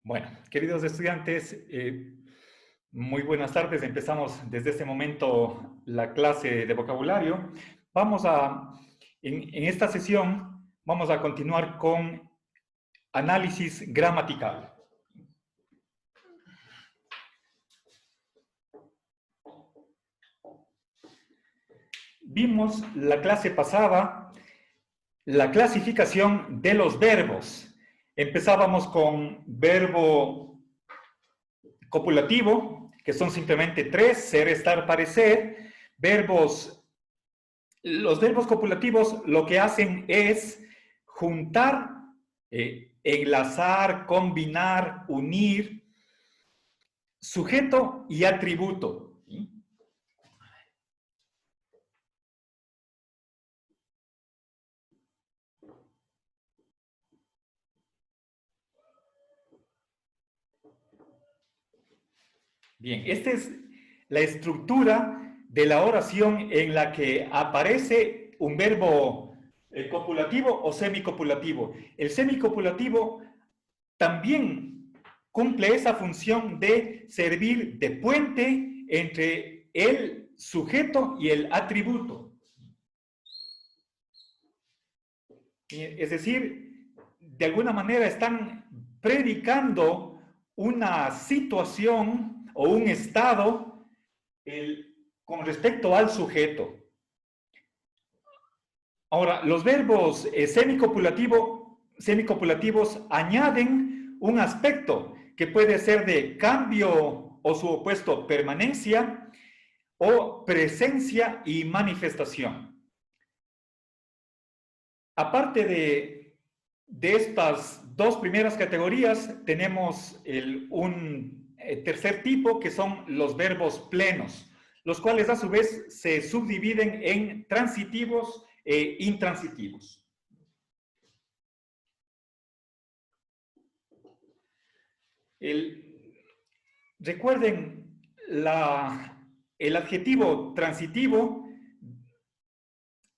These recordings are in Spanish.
Bueno, queridos estudiantes, muy buenas tardes. Empezamos desde este momento la clase de vocabulario. En esta sesión, vamos a continuar con análisis gramatical. Vimos la clase pasada la clasificación de los verbos. Empezábamos con verbo copulativo, que son simplemente tres: ser, estar, parecer. Los verbos copulativos lo que hacen es juntar, enlazar, combinar, unir sujeto y atributo. ¿Sí? Bien, esta es la estructura de la oración en la que aparece un verbo copulativo o semicopulativo. El semicopulativo también cumple esa función de servir de puente entre el sujeto y el atributo. Es decir, de alguna manera están predicando una situación o un estado con respecto al sujeto. Ahora, los verbos semicopulativos añaden un aspecto que puede ser de cambio o su opuesto, permanencia, o presencia y manifestación. Aparte de estas dos primeras categorías, tenemos un tercer tipo, que son los verbos plenos, los cuales a su vez se subdividen en transitivos e intransitivos. Recuerden, el adjetivo transitivo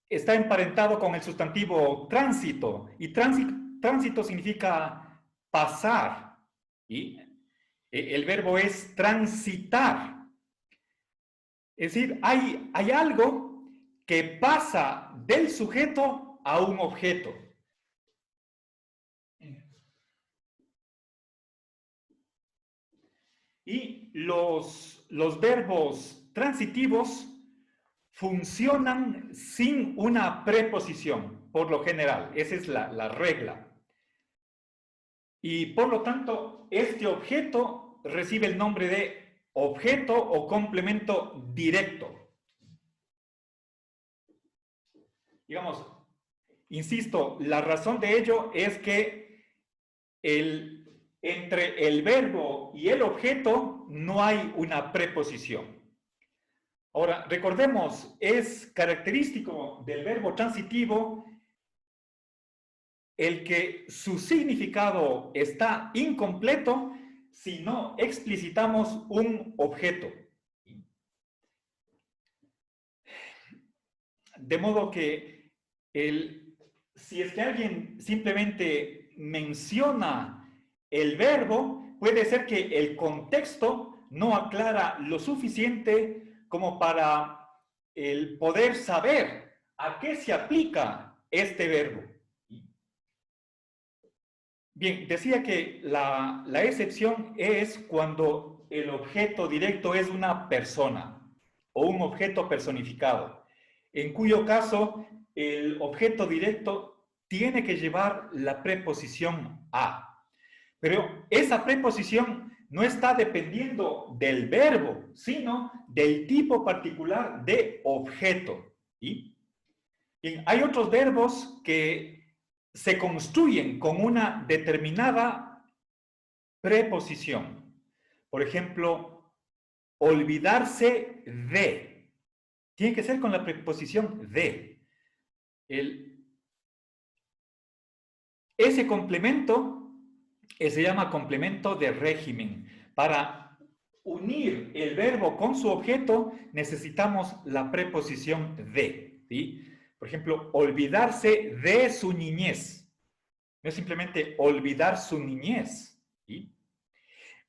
está emparentado con el sustantivo tránsito, y tránsito significa pasar, y el verbo es transitar. Es decir, hay algo que pasa del sujeto a un objeto. Y los verbos transitivos funcionan sin una preposición, por lo general. Esa es la regla. Y por lo tanto, este objeto recibe el nombre de objeto o complemento directo. Digamos, insisto, la razón de ello es que entre el verbo y el objeto no hay una preposición. Ahora, recordemos, es característico del verbo transitivo el que su significado está incompleto si no explicitamos un objeto. De modo que si es que alguien simplemente menciona el verbo, puede ser que el contexto no aclara lo suficiente como para poder saber a qué se aplica este verbo. Bien, decía que la excepción es cuando el objeto directo es una persona o un objeto personificado, en cuyo caso el objeto directo tiene que llevar la preposición a. Pero esa preposición no está dependiendo del verbo, sino del tipo particular de objeto. ¿Sí? Bien, hay otros verbos que se construyen con una determinada preposición. Por ejemplo, olvidarse de. Tiene que ser con la preposición de. Ese complemento se llama complemento de régimen. Para unir el verbo con su objeto necesitamos la preposición de. ¿Sí? Por ejemplo, olvidarse de su niñez. No es simplemente olvidar su niñez. ¿Sí?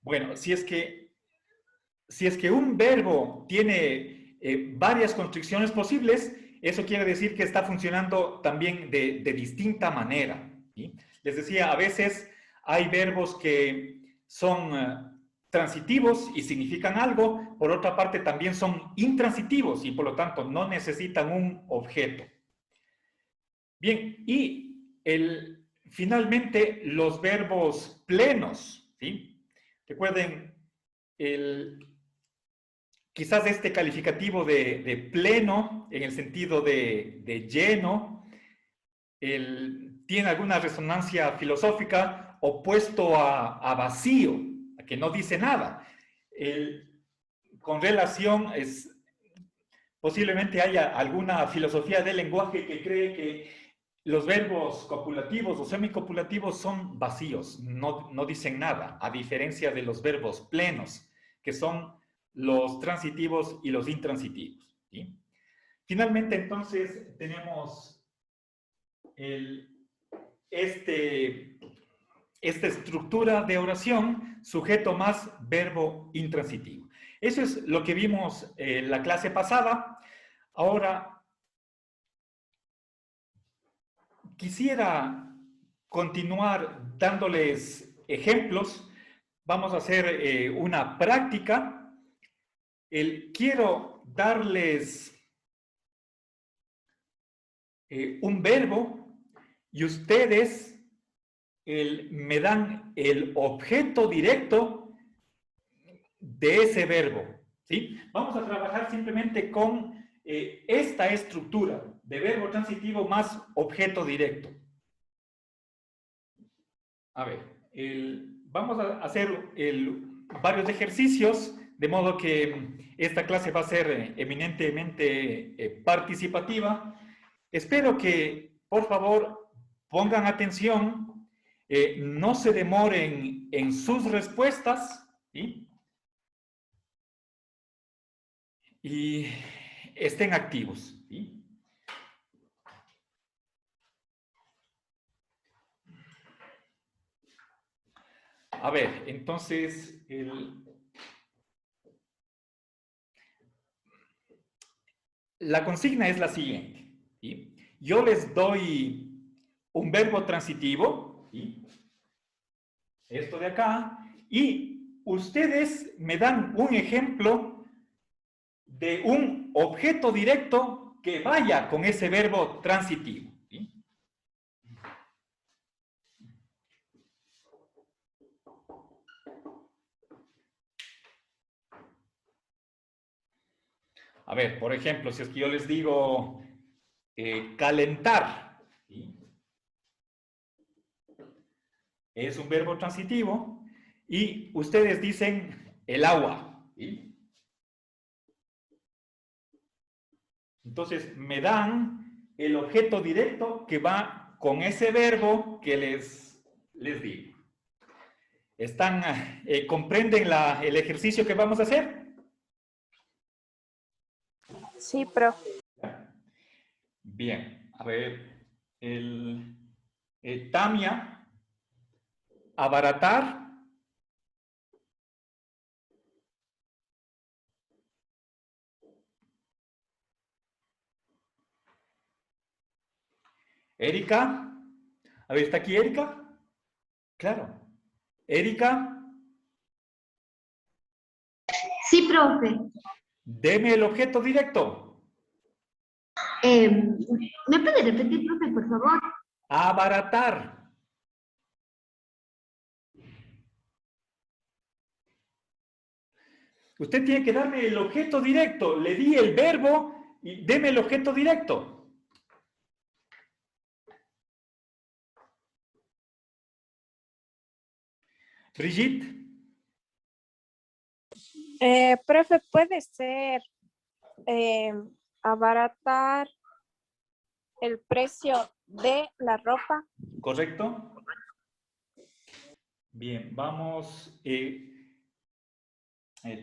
Bueno, si es que un verbo tiene varias construcciones posibles, eso quiere decir que está funcionando también de distinta manera, ¿sí? Les decía, a veces hay verbos que son transitivos y significan algo, por otra parte también son intransitivos y por lo tanto no necesitan un objeto. Bien, y finalmente los verbos plenos, ¿sí? Recuerden, quizás este calificativo de pleno, en el sentido de lleno, tiene alguna resonancia filosófica opuesto a vacío, a que no dice nada. Con relación, posiblemente haya alguna filosofía del lenguaje que cree que los verbos copulativos o semicopulativos son vacíos, no dicen nada, a diferencia de los verbos plenos, que son los transitivos y los intransitivos, ¿sí? Finalmente, entonces, tenemos esta estructura de oración, sujeto más verbo intransitivo. Eso es lo que vimos en la clase pasada. Ahora, quisiera continuar dándoles ejemplos. Vamos a hacer una práctica. Quiero darles un verbo y ustedes me dan el objeto directo de ese verbo, ¿sí? Vamos a trabajar simplemente con esta estructura de verbo transitivo más objeto directo. A ver, vamos a hacer varios ejercicios, de modo que esta clase va a ser eminentemente participativa. Espero que, por favor, pongan atención, no se demoren en sus respuestas, ¿sí? Y estén activos, ¿sí? A ver, entonces, la consigna es la siguiente, ¿sí? Yo les doy un verbo transitivo, ¿sí? Esto de acá, y ustedes me dan un ejemplo de un objeto directo que vaya con ese verbo transitivo, ¿sí? A ver, por ejemplo, si es que yo les digo calentar, ¿sí? Es un verbo transitivo, y ustedes dicen el agua, ¿sí? Entonces me dan el objeto directo que va con ese verbo que les digo. ¿Comprenden el ejercicio que vamos a hacer? Sí, profe. Bien, a ver, Tamia, abaratar. Erika, a ver, ¿está aquí Erika? Claro. Erika, Sí, profe. deme el objeto directo. ¿Me puede repetir, profe, por favor? Abaratar. Usted tiene que darme el objeto directo. Le di el verbo y deme el objeto directo. Brigitte. Profe, puede ser abaratar el precio de la ropa. ¿Correcto? Bien, vamos.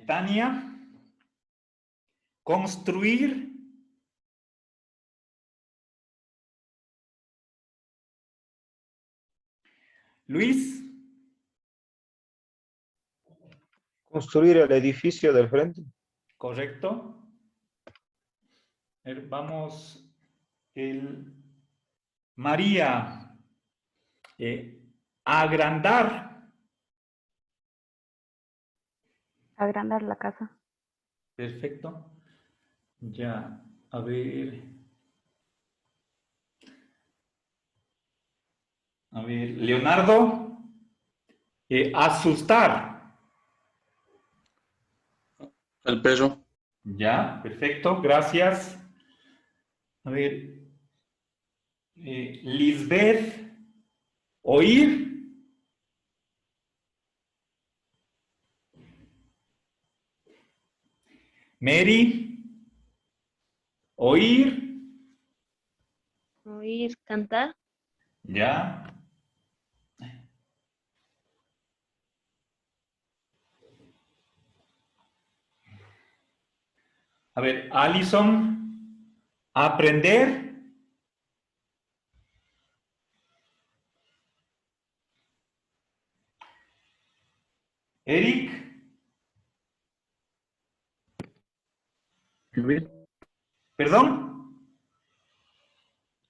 Tania. Construir. Luis. Construir el edificio del frente. ¿Correcto? A ver, vamos. María. Agrandar. Agrandar la casa. Perfecto. Ya, a ver. A ver, Leonardo. Asustar. El perro. Ya, perfecto, gracias. A ver, Lisbeth, oír. Mary, oír. Oír, cantar. Ya. A ver, Alison, aprender. Eric, Escribir. perdón.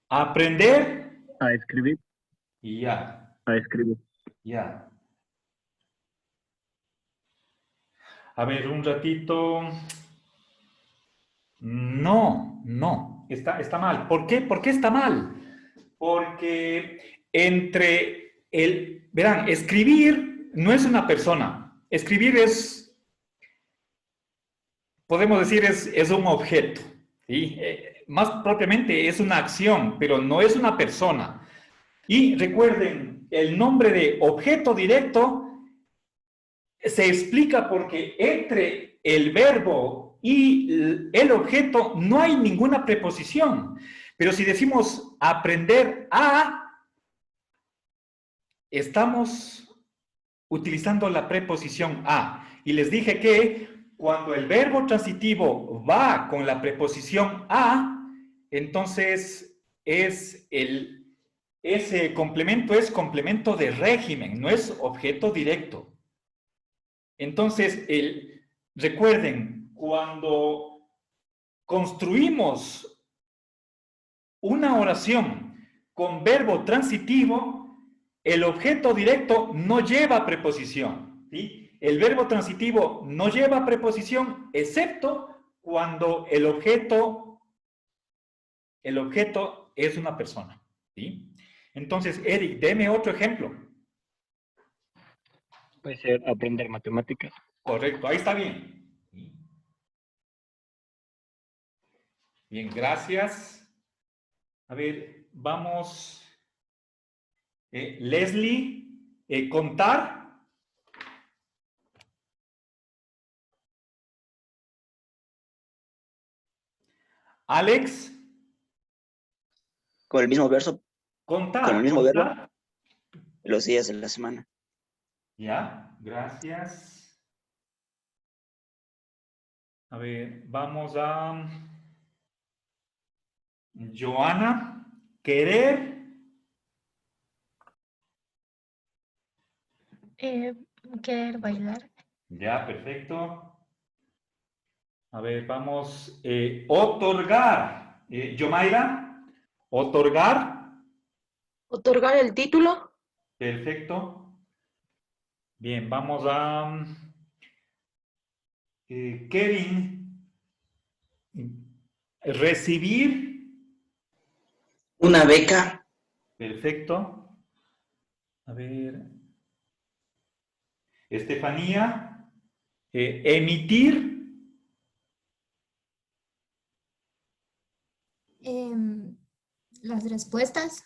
Aprender. A escribir. Y ya, A escribir. ya. A ver, un ratito. No, no, está mal. ¿Por qué? ¿Por qué está mal? Porque verán, escribir no es una persona. Escribir podemos decir, es un objeto. ¿Sí? Más propiamente es una acción, pero no es una persona. Y recuerden, el nombre de objeto directo se explica porque entre el verbo y el objeto no hay ninguna preposición. Pero si decimos aprender a, estamos utilizando la preposición a. Y les dije que cuando el verbo transitivo va con la preposición a, entonces ese complemento es complemento de régimen, no es objeto directo. Entonces, recuerden, cuando construimos una oración con verbo transitivo, el objeto directo no lleva preposición, ¿sí? El verbo transitivo no lleva preposición, excepto cuando el objeto es una persona, ¿sí? Entonces, Eric, deme otro ejemplo. Puede ser aprender matemáticas. Correcto, ahí está bien. Bien, gracias. A ver, vamos. Leslie, contar. Alex, Con el mismo verso, con el contar, mismo verbo, contar. los días de la semana. Ya, gracias. A ver, vamos a Joana, querer. Querer bailar. Ya, perfecto. A ver, vamos. Otorgar. Yomaira, otorgar. Otorgar el título. Perfecto. Bien, vamos a Kevin. Recibir. Una beca. Perfecto. A ver. Estefanía. Emitir. Las respuestas.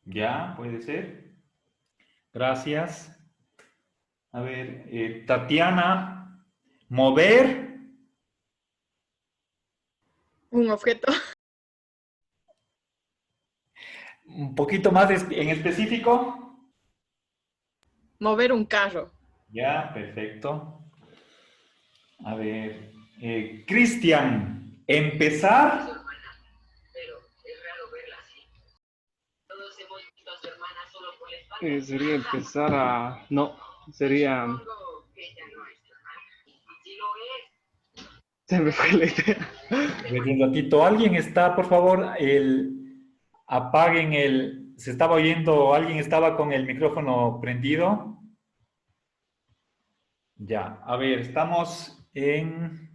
Ya, puede ser. Gracias. A ver, Tatiana. Mover. Un objeto. Un poquito más en específico. Mover un carro. Ya, perfecto. A ver, Cristian, empezar. Sería empezar a... No, sería Se me fue la idea. A ver, un ratito, ¿alguien está, por favor, apaguen se estaba oyendo, alguien estaba con el micrófono prendido? Ya, a ver, estamos en...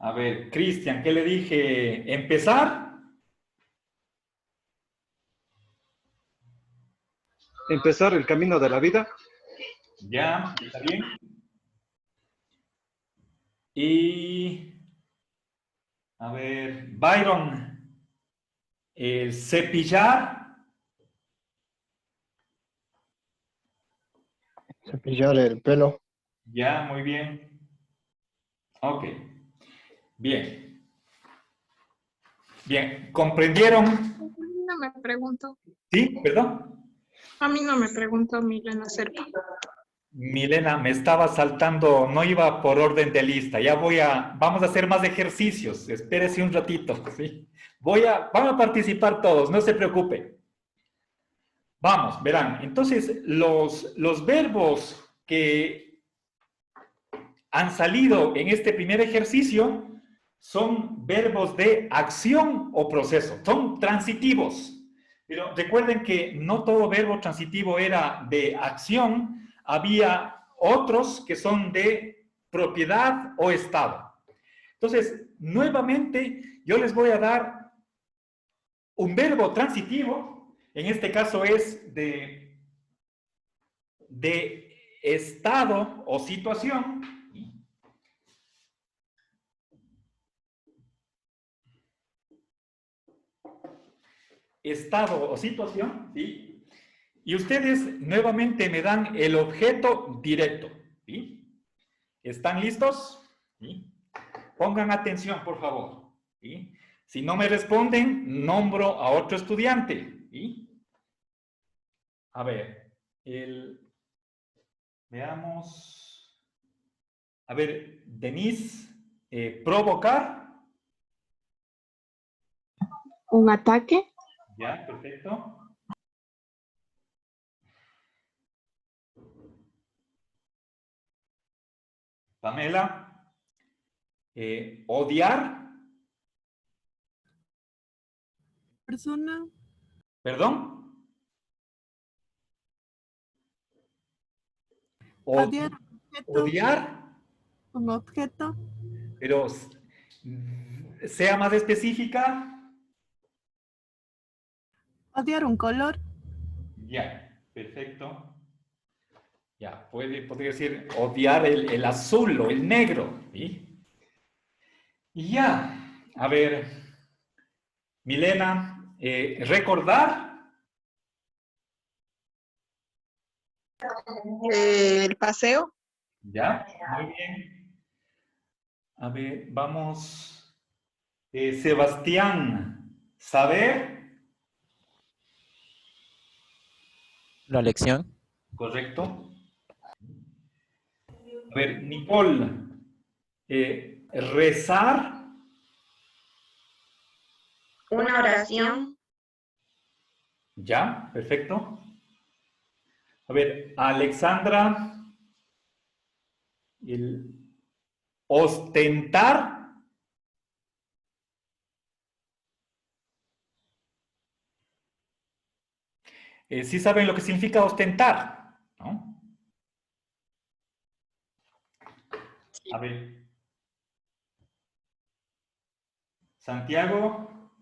A ver, Cristian, ¿qué le dije? ¿Empezar? Empezar el camino de la vida. Ya, está bien. Y, a ver, Byron, cepillar. Cepillar el pelo. Ya, muy bien. Ok, bien. Bien, ¿comprendieron? No me pregunto. Sí, perdón. A mí no me preguntó Milena Serpa. Milena, me estaba saltando, no iba por orden de lista. Ya vamos a hacer más ejercicios. Espérese un ratito, ¿sí? Van a participar todos, no se preocupe. Vamos, verán. Entonces, los verbos que han salido en este primer ejercicio son verbos de acción o proceso. Son transitivos. Pero recuerden que no todo verbo transitivo era de acción. Había otros que son de propiedad o estado. Entonces, nuevamente, yo les voy a dar un verbo transitivo. En este caso es de estado o situación. Estado o situación, ¿sí? Y ustedes nuevamente me dan el objeto directo, ¿sí? ¿Están listos? ¿Sí? Pongan atención, por favor, ¿sí? Si no me responden, nombro a otro estudiante, ¿sí? A ver, veamos. A ver, Denise, provocar. ¿Un ataque? Ya, perfecto. Pamela, odiar. Persona. ¿Perdón? Odiar un objeto. Odiar. Un objeto. Pero sea más específica. Odiar un color. Ya, perfecto. Ya, podría decir odiar el azul o el negro. ¿Sí? Y ya, a ver, Milena, recordar. El paseo. Ya, muy bien. A ver, vamos. Sebastián, saber. La lección. Correcto. A ver, Nicole, rezar. Una oración. Ya, perfecto. A ver, Alexandra, el ostentar. Sí saben lo que significa ostentar, ¿no? A ver. Santiago.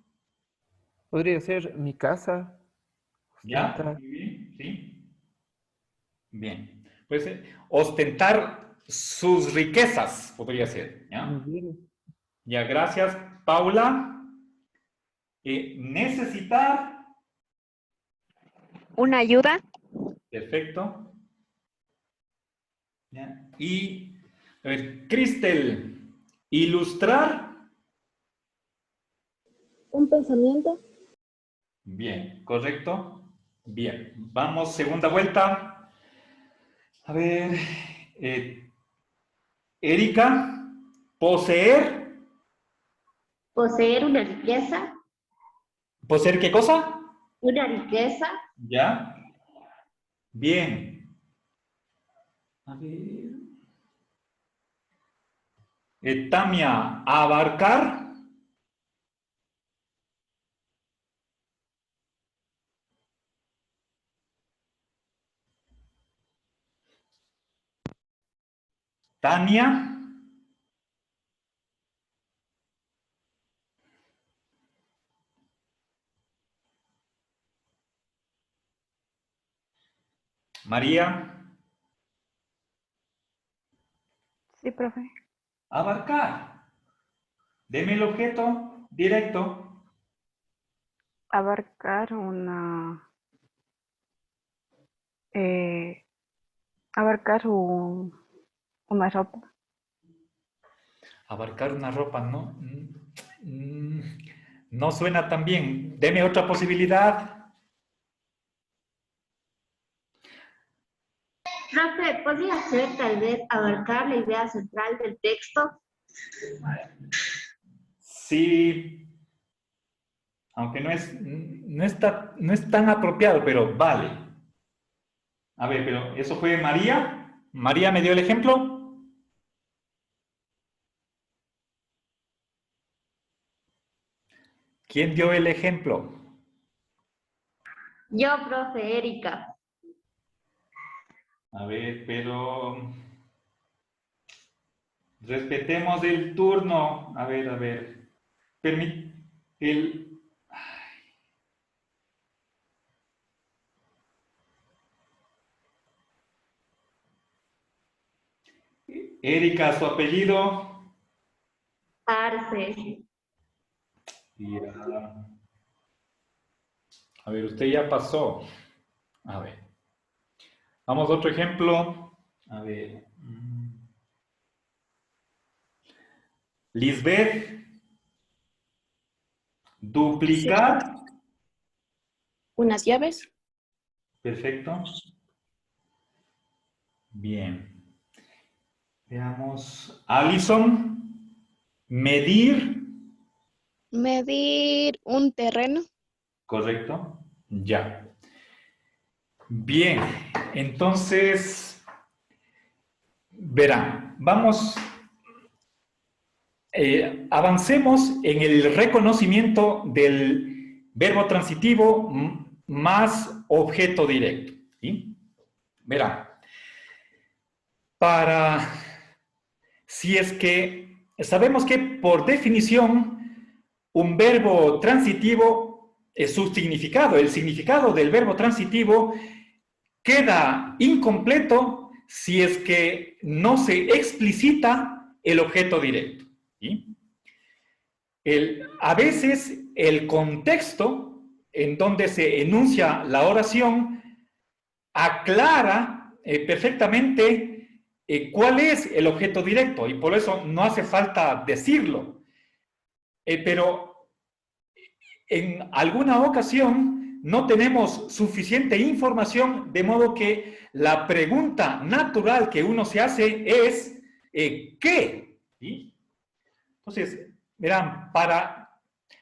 Podría ser mi casa. Ya, Ostentar. muy bien, sí. Bien. Pues ostentar sus riquezas, podría ser, ¿ya? Muy bien. Ya, gracias. Paula. Necesitar. ¿Una ayuda? Perfecto. Ya. Y, a ver, Cristel, ilustrar. Un pensamiento. Bien, correcto. Bien, vamos, segunda vuelta. A ver, Erika, poseer. Poseer una riqueza. ¿Poseer qué cosa? Una riqueza. ¿Ya? Bien. A ver. Tamia, abarcar. Tania. María. Sí, profe. Abarcar. Deme el objeto directo. Abarcar abarcar una ropa. Abarcar una ropa, no. No suena tan bien. Deme otra posibilidad. Profe, ¿podría ser tal vez abarcar la idea central del texto? Sí. Aunque no es tan apropiado, pero vale. A ver, pero ¿eso fue María? ¿María me dio el ejemplo? ¿Quién dio el ejemplo? Yo, profe, Erika. A ver, pero... respetemos el turno. A ver. Erika, su apellido. Arce. Ya. A ver, usted ya pasó. A ver. Vamos a otro ejemplo. A ver. Lisbeth. Duplicar. Unas llaves. Perfecto. Bien. Veamos. Alison. Medir. Medir un terreno. Correcto. Ya. Bien. Entonces, verán, vamos, avancemos en el reconocimiento del verbo transitivo más objeto directo. ¿Sí? Verán, si es que sabemos que por definición un verbo transitivo es su significado, el significado del verbo transitivo queda incompleto si es que no se explicita el objeto directo. ¿Sí? A veces el contexto en donde se enuncia la oración aclara perfectamente cuál es el objeto directo y por eso no hace falta decirlo. Pero en alguna ocasión no tenemos suficiente información, de modo que la pregunta natural que uno se hace es ¿qué? ¿Sí? Entonces, verán,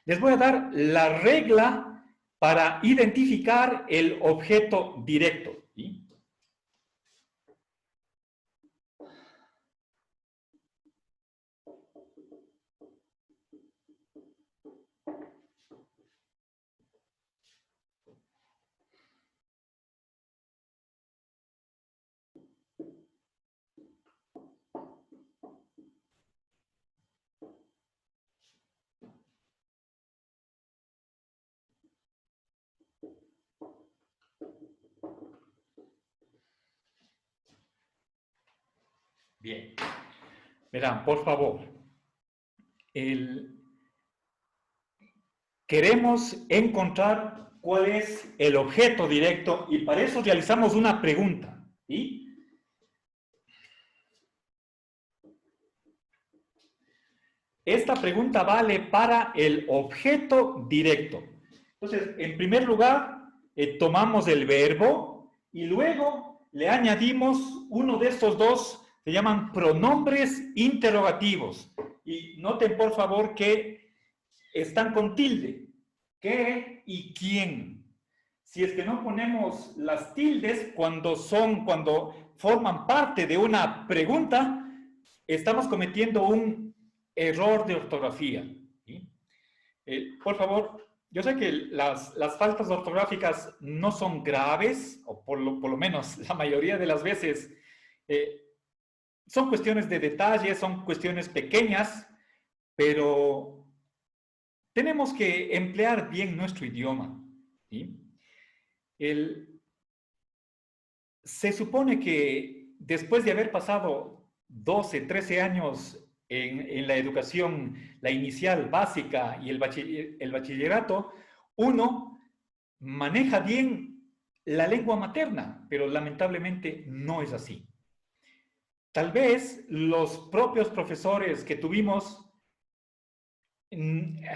les voy a dar la regla para identificar el objeto directo. ¿Sí? Bien. Verán, por favor. Queremos encontrar cuál es el objeto directo y para eso realizamos una pregunta. ¿Sí? Esta pregunta vale para el objeto directo. Entonces, en primer lugar, tomamos el verbo y luego le añadimos uno de estos dos, se llaman pronombres interrogativos. Y noten, por favor, que están con tilde. ¿Qué y quién? si es que no ponemos las tildes cuando forman parte de una pregunta, estamos cometiendo un error de ortografía. ¿Sí? Por favor, yo sé que las faltas ortográficas no son graves, o por lo menos la mayoría de las veces son cuestiones de detalle, son cuestiones pequeñas, pero tenemos que emplear bien nuestro idioma. ¿Sí? Se supone que después de haber pasado 12, 13 años en la educación, la inicial, básica y el bachillerato, uno maneja bien la lengua materna, pero lamentablemente no es así. Tal vez los propios profesores que tuvimos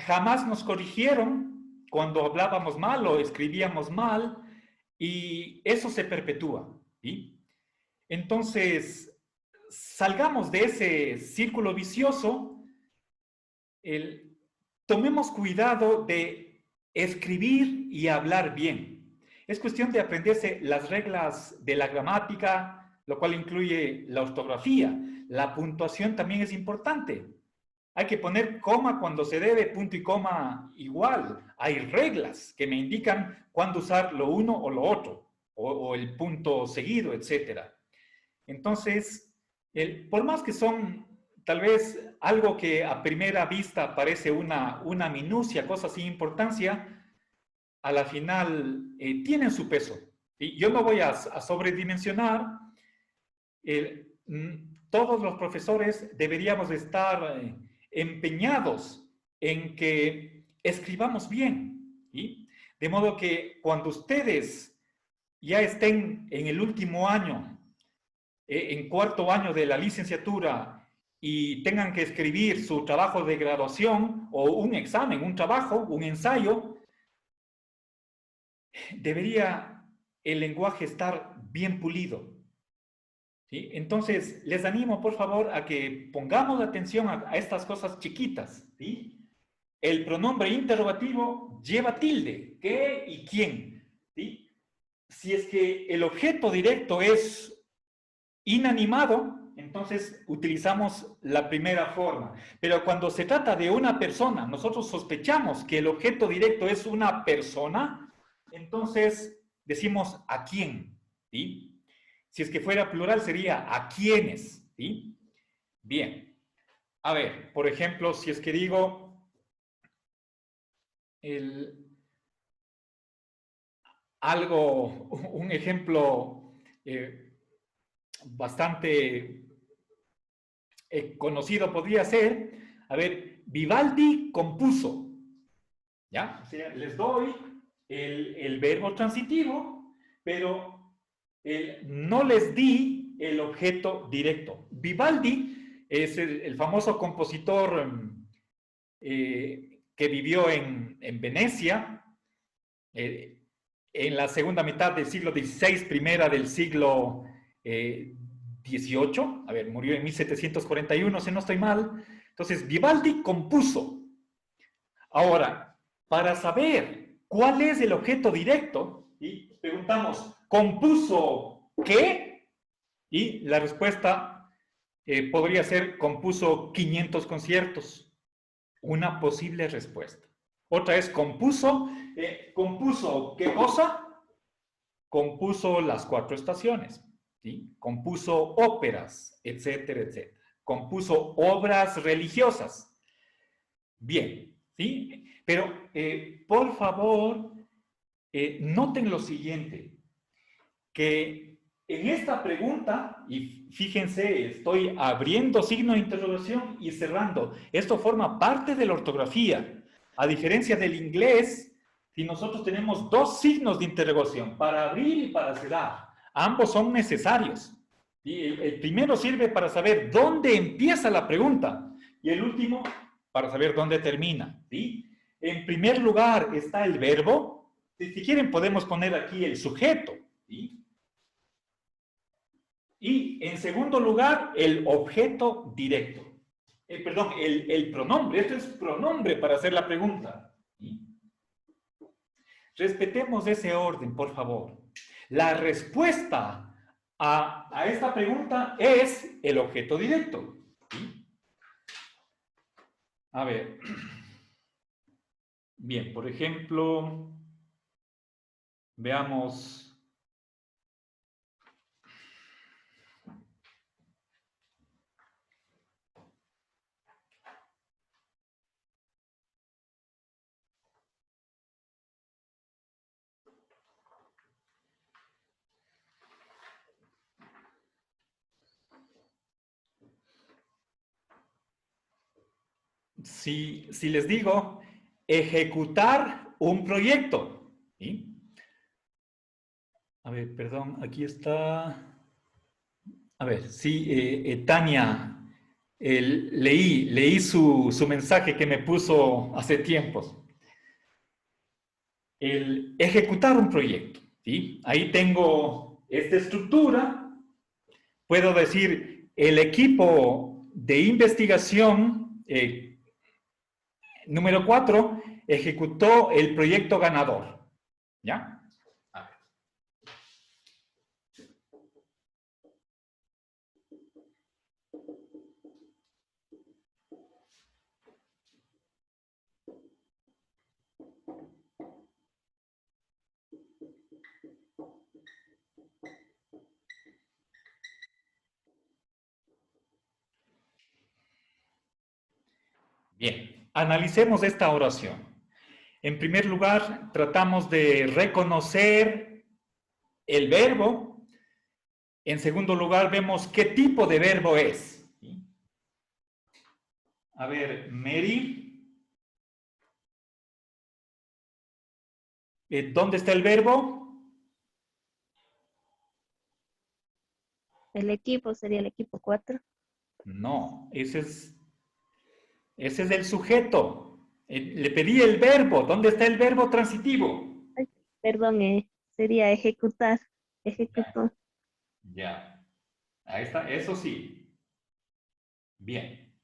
jamás nos corrigieron cuando hablábamos mal o escribíamos mal, y eso se perpetúa. ¿Sí? Entonces, salgamos de ese círculo vicioso, tomemos cuidado de escribir y hablar bien. Es cuestión de aprenderse las reglas de la gramática, lo cual incluye la ortografía. La puntuación también es importante. Hay que poner coma cuando se debe, punto y coma igual. Hay reglas que me indican cuándo usar lo uno o lo otro, o el punto seguido, etc. Entonces, por más que son tal vez algo que a primera vista parece una minucia, cosa sin importancia, a la final tienen su peso. ¿Sí? Yo no voy a sobredimensionar. Todos los profesores deberíamos estar empeñados en que escribamos bien. ¿Sí? De modo que cuando ustedes ya estén en el último año, en cuarto año de la licenciatura, y tengan que escribir su trabajo de graduación o un examen, un trabajo, un ensayo, debería el lenguaje estar bien pulido. ¿Sí? Entonces, les animo, por favor, a que pongamos atención a estas cosas chiquitas. ¿Sí? El pronombre interrogativo lleva tilde, ¿qué y quién? ¿Sí? Si es que el objeto directo es inanimado, entonces utilizamos la primera forma. Pero cuando se trata de una persona, nosotros sospechamos que el objeto directo es una persona, entonces decimos ¿a quién? ¿Sí? Si es que fuera plural sería ¿a quiénes? ¿Sí? Bien. A ver, por ejemplo, si es que digo un ejemplo bastante conocido podría ser, a ver, Vivaldi compuso. ¿Ya? O sea, les doy el verbo transitivo, pero no les di el objeto directo. Vivaldi es el famoso compositor que vivió en Venecia en la segunda mitad del siglo XVI, primera del siglo XVIII. A ver, murió en 1741, si no estoy mal. Entonces, Vivaldi compuso. Ahora, para saber cuál es el objeto directo, ¿sí? Preguntamos, ¿compuso qué? Y la respuesta podría ser, compuso 500 conciertos. Una posible respuesta. Otra es, ¿compuso qué cosa? Compuso las 4 estaciones. ¿Sí? Compuso óperas, etcétera, etcétera. Compuso obras religiosas. Bien, ¿sí? Pero, por favor, noten lo siguiente, que en esta pregunta, y fíjense, estoy abriendo signo de interrogación y cerrando. Esto forma parte de la ortografía. A diferencia del inglés, si nosotros tenemos 2 signos de interrogación, para abrir y para cerrar, ambos son necesarios. ¿Sí? El primero sirve para saber dónde empieza la pregunta y el último para saber dónde termina. ¿Sí? En primer lugar está el verbo. Si quieren podemos poner aquí el sujeto. ¿Sí? Y en segundo lugar el objeto directo. Perdón, el pronombre. Esto es pronombre para hacer la pregunta. ¿Sí? Respetemos ese orden, por favor. La respuesta a esta pregunta es el objeto directo. ¿Sí? A ver. Bien, por ejemplo, veamos. Si les digo ejecutar un proyecto, ¿sí? A ver, perdón, aquí está. A ver, sí, Tania, leí su mensaje que me puso hace tiempos. El ejecutar un proyecto, ¿sí? Ahí tengo esta estructura. Puedo decir, el equipo de investigación número 4 ejecutó el proyecto ganador. ¿Ya? A ver. Bien, analicemos esta oración. En primer lugar, tratamos de reconocer el verbo. En segundo lugar, vemos qué tipo de verbo es. ¿Sí? A ver, Mary. ¿Dónde está el verbo? El equipo sería el equipo 4. No, ese es el sujeto. Le pedí el verbo. ¿Dónde está el verbo transitivo? Ay, perdón, sería ejecutar. Ejecutó. Ya. Ahí está, eso sí. Bien.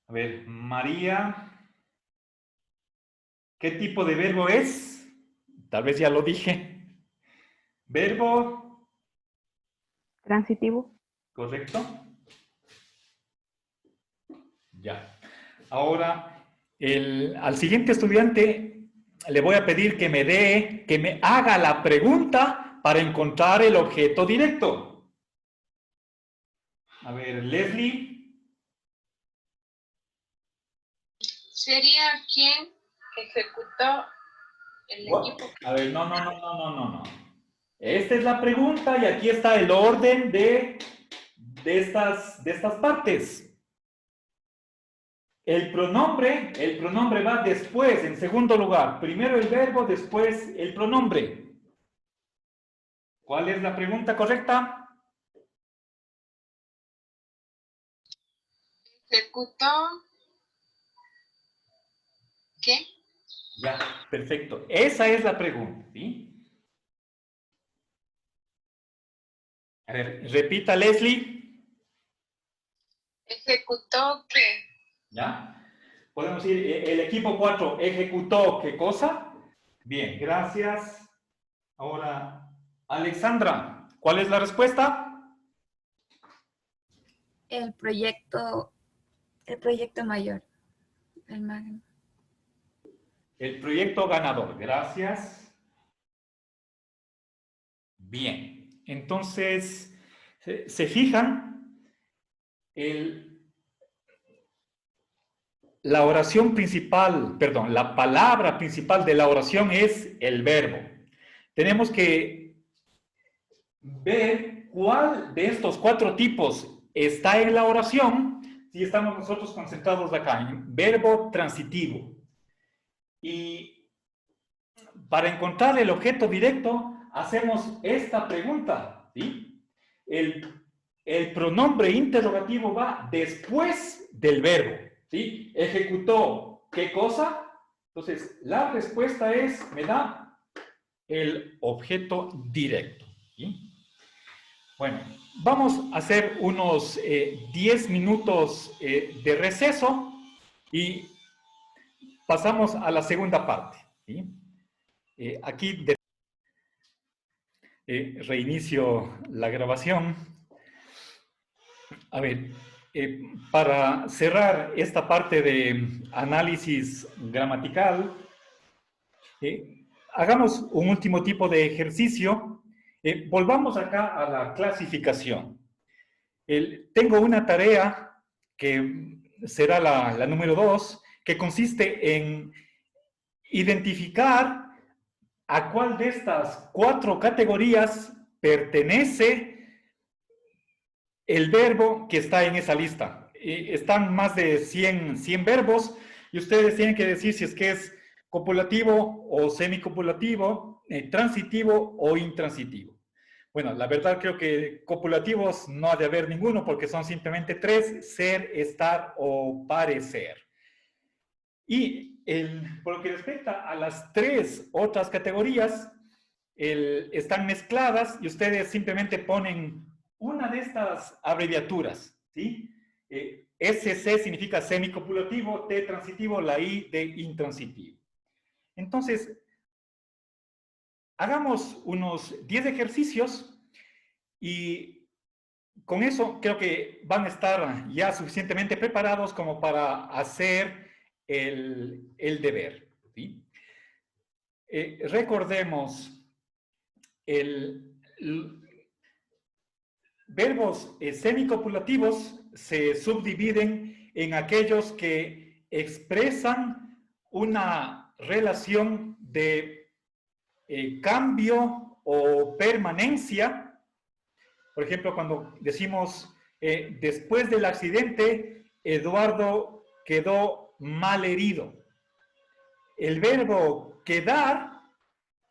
A ver, María. ¿Qué tipo de verbo es? Tal vez ya lo dije. Verbo. Transitivo. ¿Correcto? Ya. Ahora, al siguiente estudiante le voy a pedir que me haga la pregunta para encontrar el objeto directo. A ver, Leslie. ¿Sería quien ejecutó el equipo? A ver, no. Esta es la pregunta y aquí está el orden de estas partes. El pronombre va después, en segundo lugar. Primero el verbo, después el pronombre. ¿Cuál es la pregunta correcta? ¿Ejecutó qué? Ya, perfecto. Esa es la pregunta, ¿sí? A ver, repita, Leslie. ¿Ejecutó qué? ¿Ya? Podemos decir, el equipo 4 ejecutó ¿qué cosa? Bien, gracias. Ahora, Alexandra, ¿cuál es la respuesta? El proyecto mayor. El magno. El proyecto ganador, gracias. Bien, entonces, ¿se fijan? La oración principal, perdón, la palabra principal de la oración es el verbo. Tenemos que ver cuál de estos 4 tipos está en la oración si estamos nosotros concentrados acá en verbo transitivo. Y para encontrar el objeto directo, hacemos esta pregunta, ¿sí? El pronombre interrogativo va después del verbo, ¿sí? ¿Ejecutó qué cosa? Entonces, la respuesta es, me da el objeto directo, ¿sí? Bueno, vamos a hacer unos 10 minutos de receso y pasamos a la segunda parte. ¿Sí? Aquí reinicio la grabación. A ver, para cerrar esta parte de análisis gramatical, hagamos un último tipo de ejercicio. Volvamos acá a la clasificación. Tengo una tarea que será la número 2, que consiste en identificar a cuál de estas 4 categorías pertenece el verbo que está en esa lista. Están más de 100 verbos y ustedes tienen que decir si es que es copulativo o semicopulativo, transitivo o intransitivo. Bueno, la verdad creo que copulativos no ha de haber ninguno porque son simplemente 3, ser, estar o parecer. Y por lo que respecta a las 3 otras categorías, están mezcladas y ustedes simplemente ponen una de estas abreviaturas, ¿sí? SC significa semicopulativo, T transitivo, la I de intransitivo. Entonces, hagamos unos 10 ejercicios y con eso creo que van a estar ya suficientemente preparados como para hacer el deber. ¿Sí? Recordemos, verbos semicopulativos se subdividen en aquellos que expresan una relación de cambio o permanencia. Por ejemplo, cuando decimos después del accidente, Eduardo quedó mal herido. El verbo quedar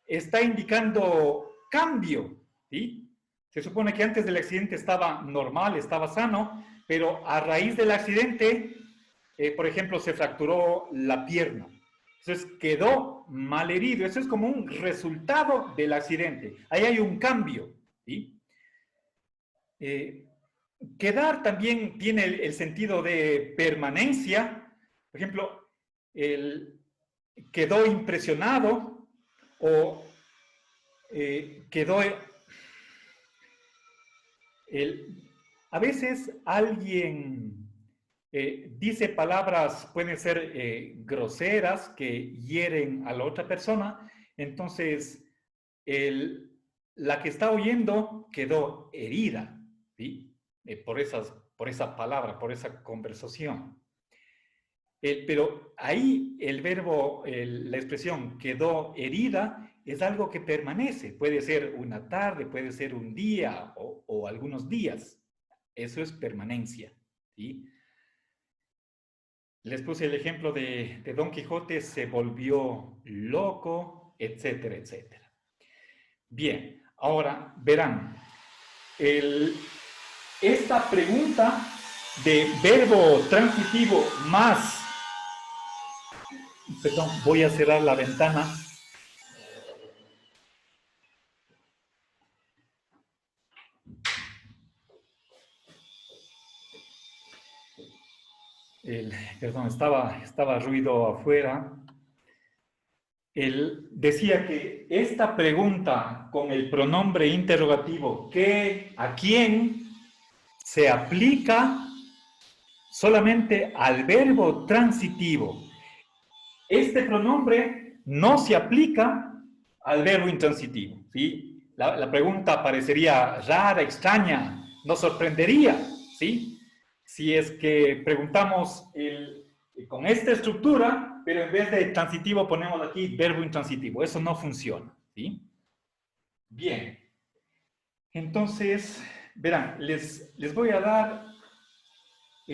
está indicando cambio, ¿sí? Se supone que antes del accidente estaba normal, estaba sano, pero a raíz del accidente, por ejemplo, se fracturó la pierna. Entonces quedó mal herido. Eso es como un resultado del accidente. Ahí hay un cambio, ¿sí? Quedar también tiene el sentido de permanencia. Por ejemplo, quedó impresionado o quedó... a veces alguien dice palabras, pueden ser groseras, que hieren a la otra persona, entonces la que está oyendo quedó herida, ¿sí? Por esa palabra, por esa conversación. Pero ahí el verbo, la expresión quedó herida, es algo que permanece. Puede ser una tarde, puede ser un día o algunos días. Eso es permanencia, ¿sí? Les puse el ejemplo de Don Quijote, se volvió loco, etcétera, etcétera. Bien, ahora verán, esta pregunta de verbo transitivo más, perdón, voy a cerrar la ventana. Perdón, estaba ruido afuera. Él decía que esta pregunta con el pronombre interrogativo, ¿qué, a quién?, se aplica solamente al verbo transitivo. Este pronombre no se aplica al verbo intransitivo, ¿sí? La pregunta parecería rara, extraña, nos sorprendería, ¿sí? Si es que preguntamos con esta estructura, pero en vez de transitivo ponemos aquí verbo intransitivo. Eso no funciona, ¿sí? Bien. Entonces, verán, les voy a dar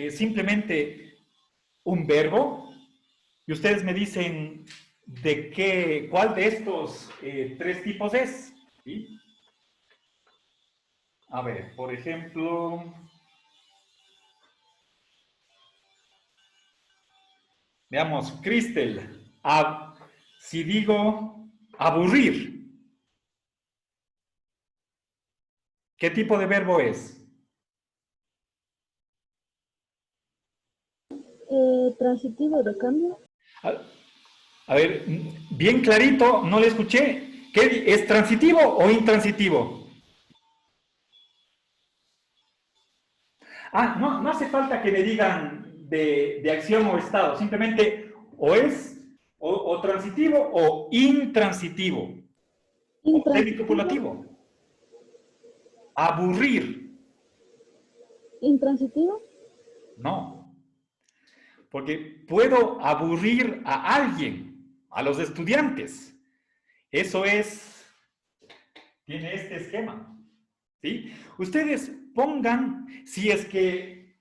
simplemente un verbo y ustedes me dicen cuál de estos 3 tipos es, ¿sí? A ver, por ejemplo... Veamos, Cristel, si digo aburrir, ¿qué tipo de verbo es? Transitivo de cambio. A ver, bien clarito, no le escuché. ¿Qué, es transitivo o intransitivo? Ah, no hace falta que me digan de acción o estado, simplemente o es o transitivo o intransitivo. O semicopulativo. Aburrir. ¿Intransitivo? No. Porque puedo aburrir a alguien, a los estudiantes. Eso es, tiene este esquema. ¿Sí? Ustedes pongan, si es que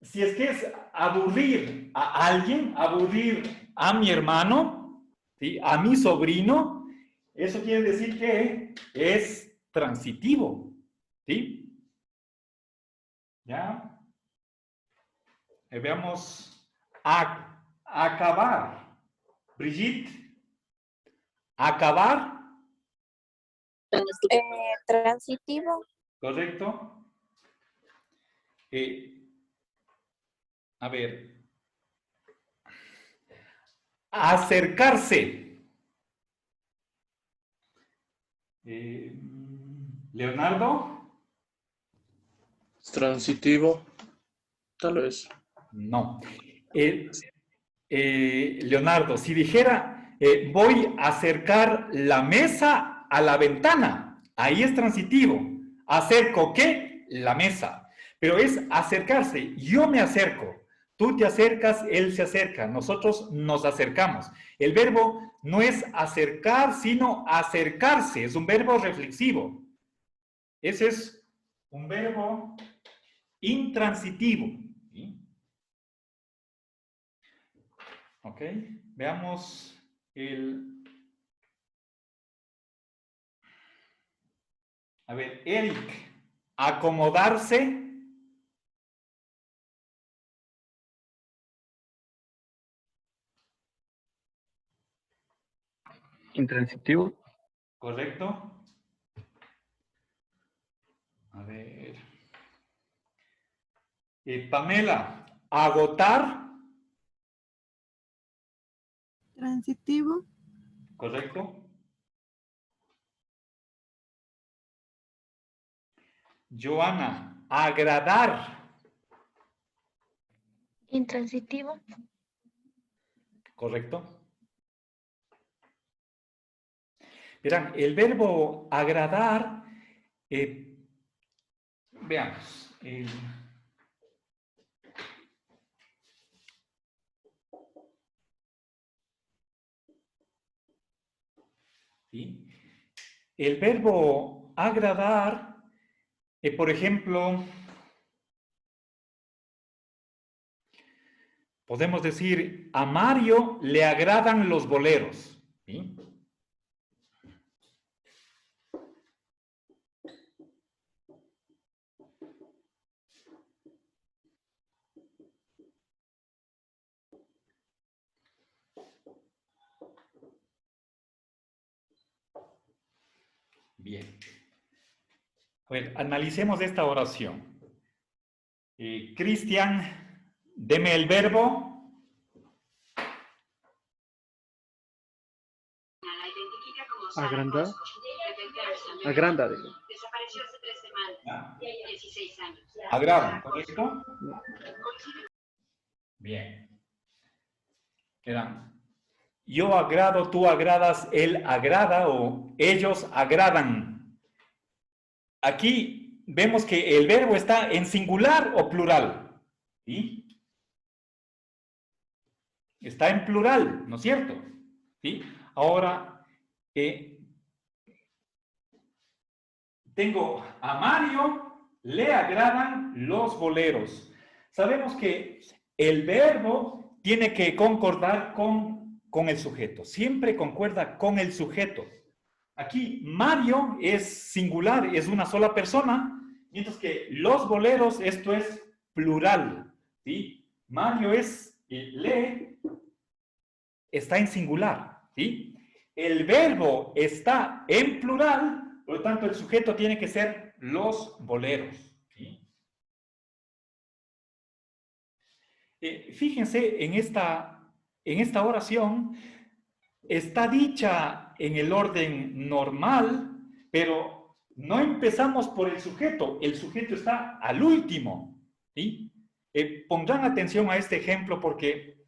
es aburrir a alguien, aburrir a mi hermano, ¿sí? A mi sobrino, eso quiere decir que es transitivo. ¿Sí? ¿Ya? Veamos. Acabar. Brigitte. Acabar. Transitivo. Correcto. A ver. Acercarse. Leonardo. Transitivo, tal vez. No. Leonardo, si dijera, voy a acercar la mesa a la ventana, ahí es transitivo. ¿Acerco qué? La mesa. Pero es acercarse. Yo me acerco. Tú te acercas, él se acerca. Nosotros nos acercamos. El verbo no es acercar, sino acercarse. Es un verbo reflexivo. Ese es un verbo intransitivo. ¿Sí? Ok, veamos a ver, Eric, acomodarse. Intransitivo. Correcto. A ver. Pamela, agotar. Transitivo. Correcto. Joana, agradar. Intransitivo. Correcto. Verán, el verbo agradar, veamos. ¿Sí? El verbo agradar, por ejemplo, podemos decir, a Mario le agradan los boleros. ¿Sí? Bien. A ver, analicemos esta oración. Cristian, deme el verbo. Agrandar. Agranda, digo. Desapareció hace 3 semanas. 16 años. Agradan, ¿correcto? Bien. Quedan. Yo agrado, tú agradas, él agrada o ellos agradan. Aquí vemos que el verbo está en singular o plural. ¿Sí? Está en plural, ¿no es cierto? ¿Sí? Ahora, tengo a Mario, le agradan los boleros. Sabemos que el verbo tiene que concordar con el sujeto. Siempre concuerda con el sujeto. Aquí Mario es singular, es una sola persona, mientras que los boleros, esto es plural. ¿Sí? Mario es, le, está en singular. ¿Sí? El verbo está en plural, por lo tanto el sujeto tiene que ser los boleros. ¿Sí? Fíjense en esta oración, está dicha en el orden normal, pero no empezamos por el sujeto está al último, ¿sí? Pondrán atención a este ejemplo porque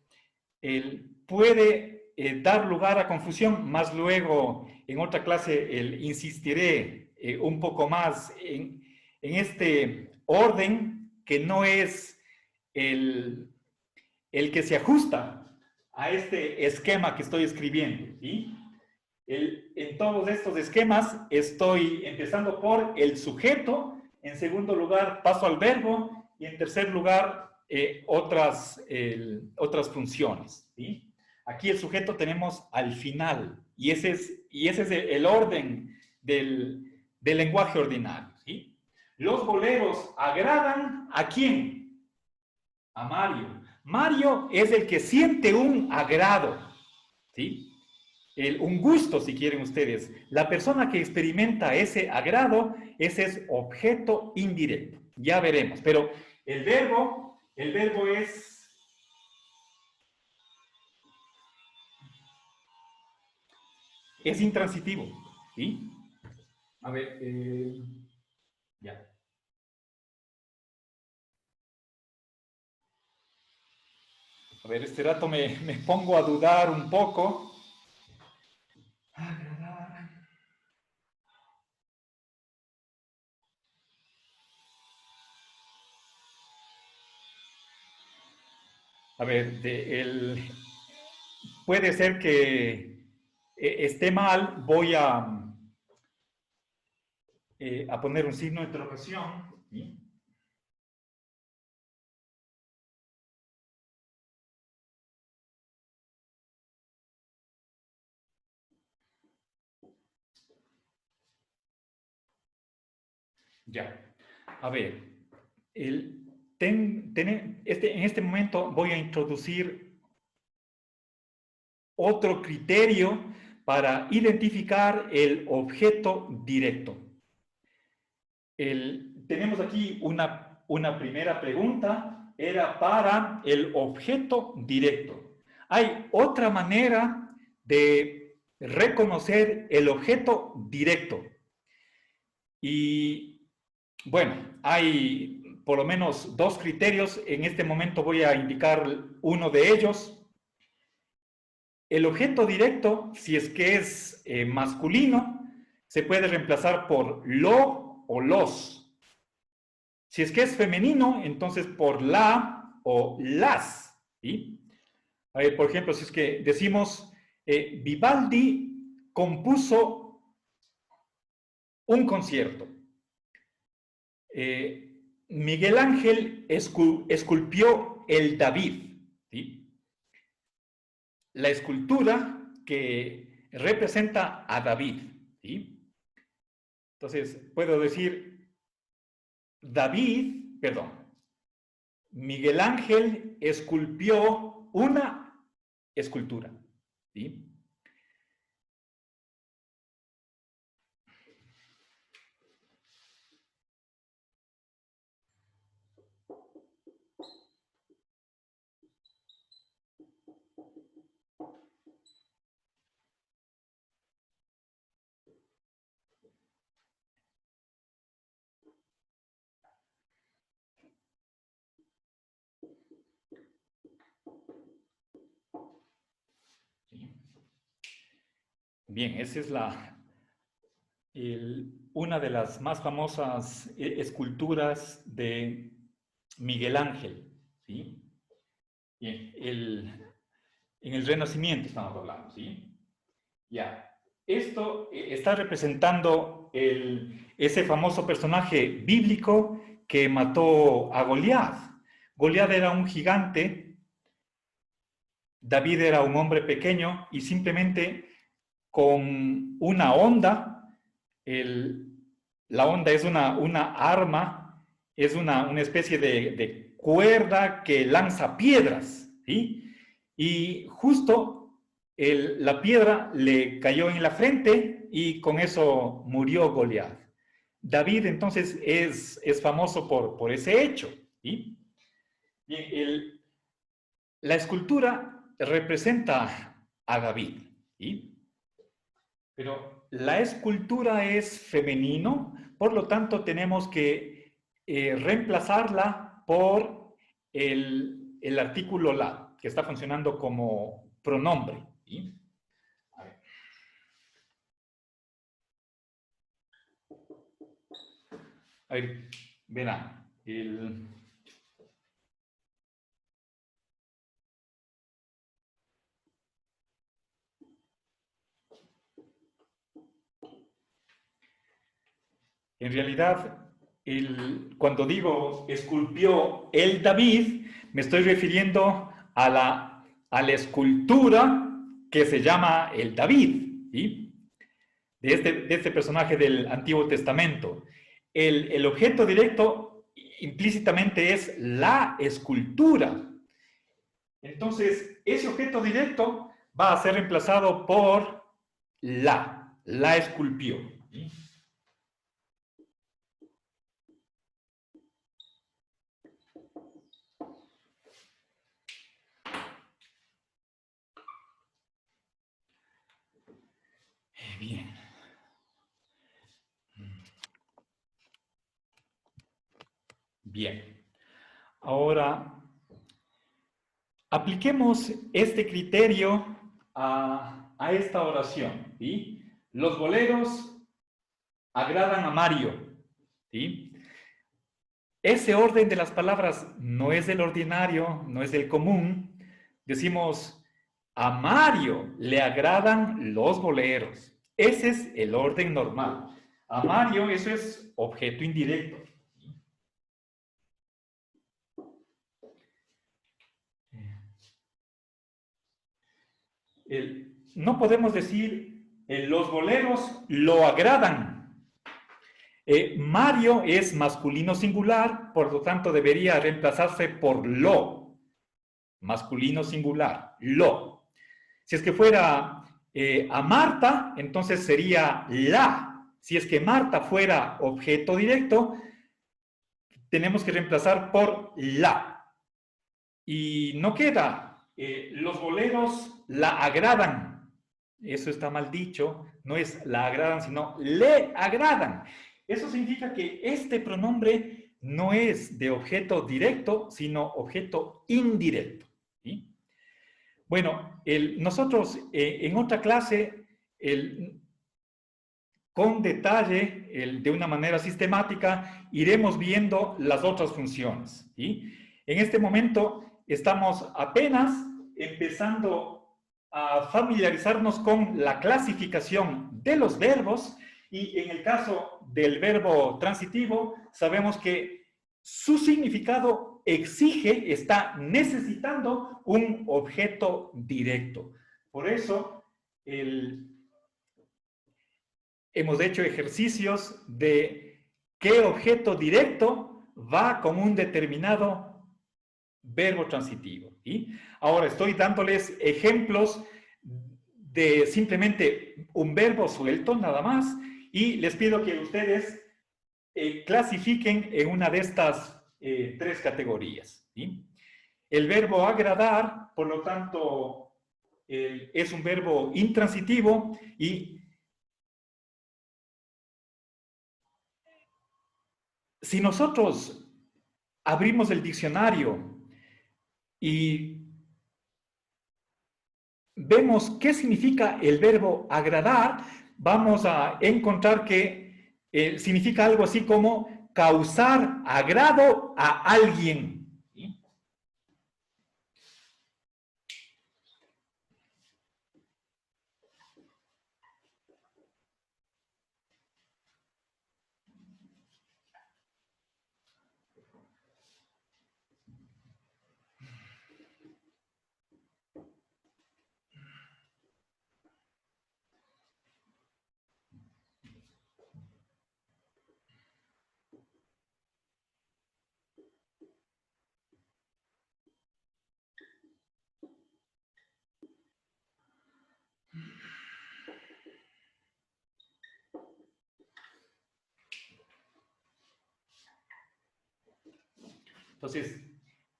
puede dar lugar a confusión, más luego en otra clase insistiré un poco más en este orden que no es el que se ajusta a este esquema que estoy escribiendo, ¿sí? En todos estos esquemas estoy empezando por el sujeto, en segundo lugar paso al verbo y en tercer lugar otras funciones, ¿sí? Aquí el sujeto tenemos al final y ese es el orden del lenguaje ordinario, ¿sí? Los boleros agradan ¿a quién? A Mario. Mario es el que siente un agrado, ¿sí? Un gusto, si quieren ustedes. La persona que experimenta ese agrado, ese es objeto indirecto. Ya veremos. Pero el verbo es intransitivo, ¿sí? A ver, ya. A ver, este rato me pongo a dudar un poco. A ver, puede ser que esté mal, voy a poner un signo de interrogación, ¿sí? Ya, a ver, en este momento voy a introducir otro criterio para identificar el objeto directo. Tenemos aquí una primera pregunta, era para el objeto directo. Hay otra manera de reconocer el objeto directo. Y bueno, hay por lo menos dos criterios. En este momento voy a indicar uno de ellos. El objeto directo, si es que es masculino, se puede reemplazar por lo o los. Si es que es femenino, entonces por la o las, ¿sí? A ver, por ejemplo, si es que decimos Vivaldi compuso un concierto. Miguel Ángel esculpió el David, ¿sí? La escultura que representa a David, ¿sí? Entonces, puedo decir Miguel Ángel esculpió una escultura, ¿sí? Bien, esa es una de las más famosas esculturas de Miguel Ángel, ¿sí? Bien, en el Renacimiento estamos hablando, ¿sí? Ya, esto está representando ese famoso personaje bíblico que mató a Goliat. Goliat era un gigante, David era un hombre pequeño y simplemente con una honda, la honda es una arma, es una especie de cuerda que lanza piedras, ¿sí? Y justo la piedra le cayó en la frente y con eso murió Goliat. David entonces es famoso por ese hecho, ¿sí? Bien, la escultura representa a David, ¿sí? Pero la escultura es femenino, por lo tanto tenemos que reemplazarla por el artículo la, que está funcionando como pronombre. ¿Sí? A ver. A ver, verán, en realidad, cuando digo esculpió el David, me estoy refiriendo a la escultura que se llama el David, ¿sí? de este personaje del Antiguo Testamento. El objeto directo implícitamente es la escultura. Entonces, ese objeto directo va a ser reemplazado por la esculpió. ¿Sí? Bien. Bien. Ahora, apliquemos este criterio a esta oración. ¿Sí? Los boleros agradan a Mario. ¿Sí? Ese orden de las palabras no es del ordinario, no es del común. Decimos, a Mario le agradan los boleros. Ese es el orden normal. A Mario, eso es objeto indirecto. No podemos decir, los boleros lo agradan. Mario es masculino singular, por lo tanto debería reemplazarse por lo. Masculino singular, lo. Si es que fuera a Marta, entonces sería la. Si es que Marta fuera objeto directo, tenemos que reemplazar por la. Y no queda, los boleros la agradan. Eso está mal dicho, no es la agradan, sino le agradan. Eso significa que este pronombre no es de objeto directo, sino objeto indirecto. ¿Sí? Bueno, nosotros en otra clase, con detalle, de una manera sistemática, iremos viendo las otras funciones. ¿Sí? En este momento estamos apenas empezando a familiarizarnos con la clasificación de los verbos y en el caso del verbo transitivo sabemos que su significado exige, está necesitando un objeto directo. Por eso hemos hecho ejercicios de qué objeto directo va con un determinado verbo transitivo. ¿Sí? Ahora estoy dándoles ejemplos de simplemente un verbo suelto, nada más, y les pido que ustedes clasifiquen en una de estas tres categorías. ¿Sí? El verbo agradar, por lo tanto, es un verbo intransitivo y si nosotros abrimos el diccionario y vemos qué significa el verbo agradar, vamos a encontrar que significa algo así como causar agrado a alguien. ¿Sí? Entonces,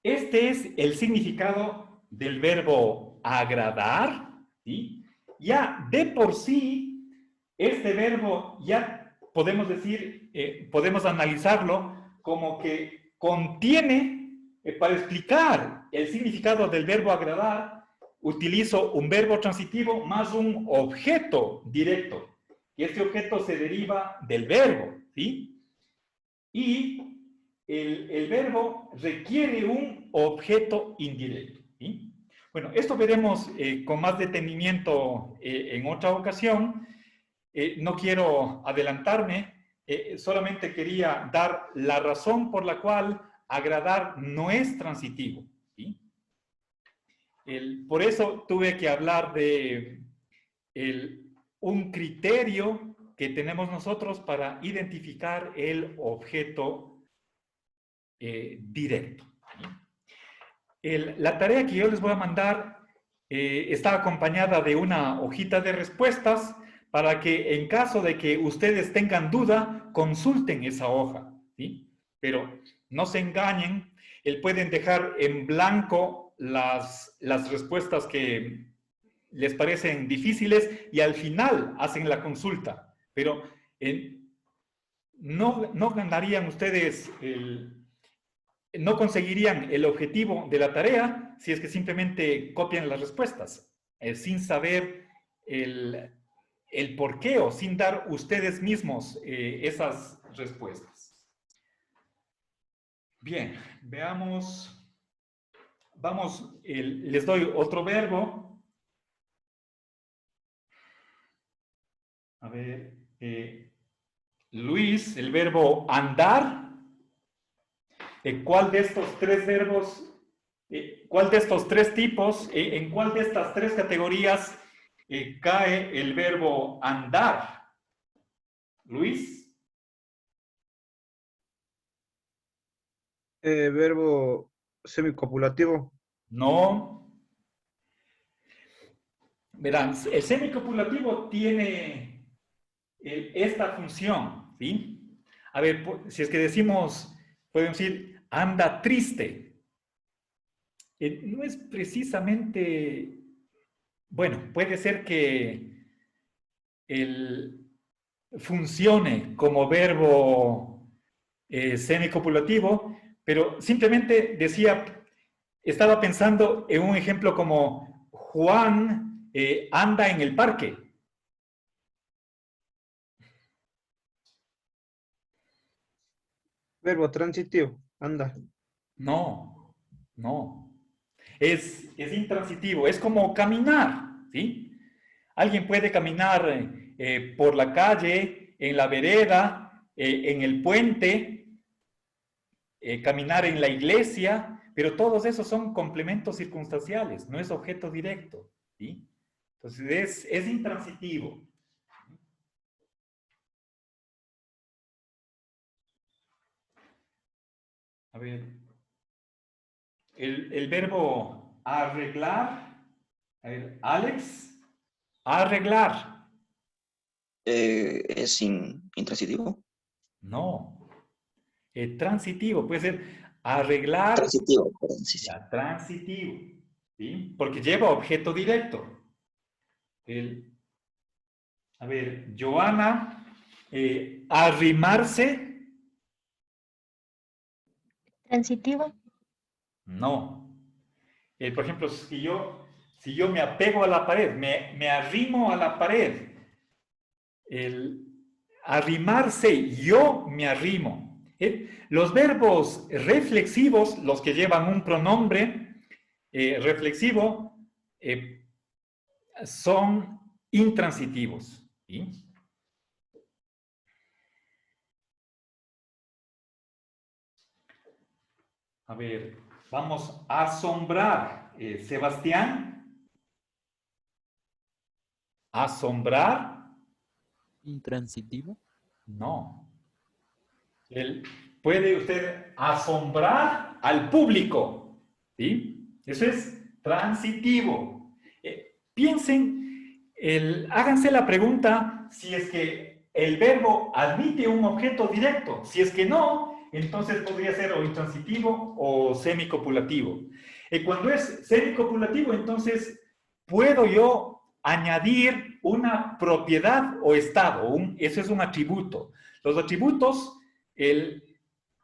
este es el significado del verbo agradar, ¿sí? ya de por sí, este verbo ya podemos decir, podemos analizarlo como que contiene, para explicar el significado del verbo agradar, utilizo un verbo transitivo más un objeto directo. Y este objeto se deriva del verbo, ¿sí? Y el verbo requiere un objeto indirecto, ¿sí? Bueno, esto veremos con más detenimiento en otra ocasión. No quiero adelantarme, solamente quería dar la razón por la cual agradar no es transitivo, ¿sí? Por eso tuve que hablar de un criterio que tenemos nosotros para identificar el objeto directo. La tarea que yo les voy a mandar está acompañada de una hojita de respuestas para que en caso de que ustedes tengan duda, consulten esa hoja, ¿sí? Pero no se engañen, pueden dejar en blanco las respuestas que les parecen difíciles y al final hacen la consulta. Pero no ganarían ustedes, no conseguirían el objetivo de la tarea si es que simplemente copian las respuestas, sin saber el por qué o sin dar ustedes mismos esas respuestas. Bien, veamos. Vamos, les doy otro verbo. A ver, Luis, el verbo andar. ¿Cuál de estos tres verbos, cuál de estos tres tipos, en cuál de estas tres categorías cae el verbo andar? Luis. Verbo semicopulativo. No. Verán, el semicopulativo tiene esta función, ¿sí? A ver, si es que decimos, podemos decir, anda triste. No es precisamente, bueno, puede ser que funcione como verbo semicopulativo, pero simplemente decía, estaba pensando en un ejemplo como Juan anda en el parque. Verbo transitivo, anda. No, no. Es intransitivo, es como caminar, ¿sí? Alguien puede caminar por la calle, en la vereda, en el puente, caminar en la iglesia, pero todos esos son complementos circunstanciales, no es objeto directo, ¿sí? Entonces es intransitivo. A ver, el verbo arreglar, a ver, Alex, arreglar. ¿Es intransitivo? No. Transitivo, puede ser arreglar. Transitivo, perdón, sí, sí. Ya, transitivo, ¿sí? Porque lleva objeto directo. A ver, Joana, arrimarse. Transitivo. No. Por ejemplo, si yo me apego a la pared, me arrimo a la pared. Arrimarse, yo me arrimo. Los verbos reflexivos, los que llevan un pronombre reflexivo, son intransitivos, ¿sí? A ver, vamos a asombrar. Sebastián. Asombrar. Intransitivo. No. Puede usted asombrar al público, ¿sí? Eso es transitivo. Piensen, háganse la pregunta si es que el verbo admite un objeto directo. Si es que no, entonces podría ser o intransitivo o semicopulativo. Cuando es semicopulativo, entonces puedo yo añadir una propiedad o estado, eso es un atributo. Los atributos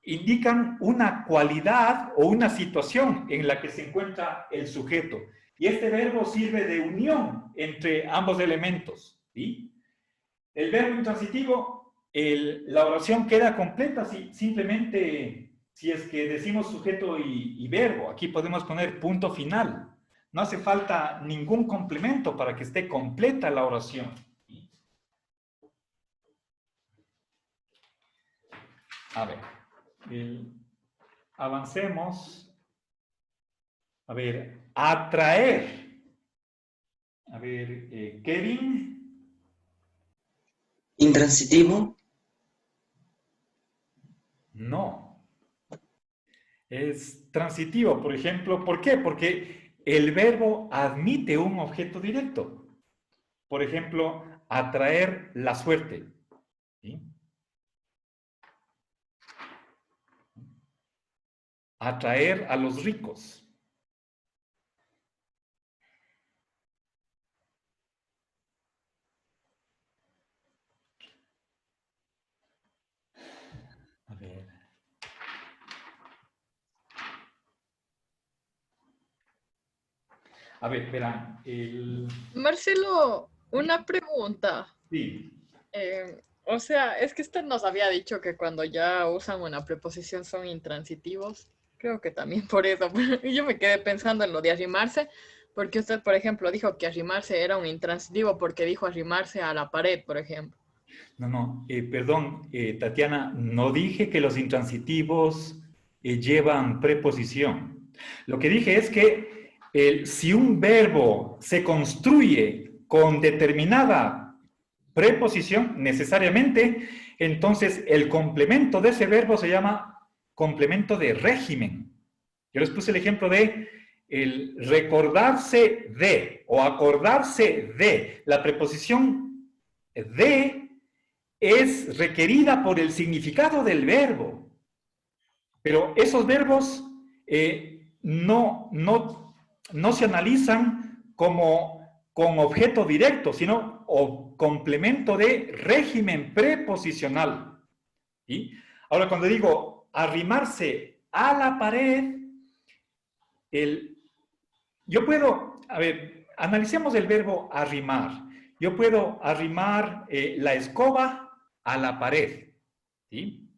indican una cualidad o una situación en la que se encuentra el sujeto. Y este verbo sirve de unión entre ambos elementos, ¿sí? El verbo intransitivo, la oración queda completa simplemente si es que decimos sujeto y verbo. Aquí podemos poner punto final. No hace falta ningún complemento para que esté completa la oración. A ver, avancemos. A ver, atraer. A ver, Kevin. Intransitivo. No. Es transitivo, por ejemplo. ¿Por qué? Porque el verbo admite un objeto directo. Por ejemplo, atraer la suerte. ¿Sí? Atraer a los ricos. A ver. A ver, verán. Marcelo, una pregunta. Sí. O sea, es que usted nos había dicho que cuando ya usan una preposición son intransitivos. Creo que también por eso. Yo me quedé pensando en lo de arrimarse, porque usted, por ejemplo, dijo que arrimarse era un intransitivo porque dijo arrimarse a la pared, por ejemplo. No, perdón, Tatiana, no dije que los intransitivos llevan preposición. Lo que dije es que si un verbo se construye con determinada preposición, necesariamente, entonces el complemento de ese verbo se llama complemento de régimen. Yo les puse el ejemplo de el recordarse de o acordarse de. La preposición de es requerida por el significado del verbo. Pero esos verbos no se analizan como con objeto directo, sino o complemento de régimen preposicional. ¿Sí? Ahora, cuando digo arrimarse a la pared, yo puedo, a ver, analicemos el verbo arrimar. Yo puedo arrimar la escoba a la pared, ¿sí?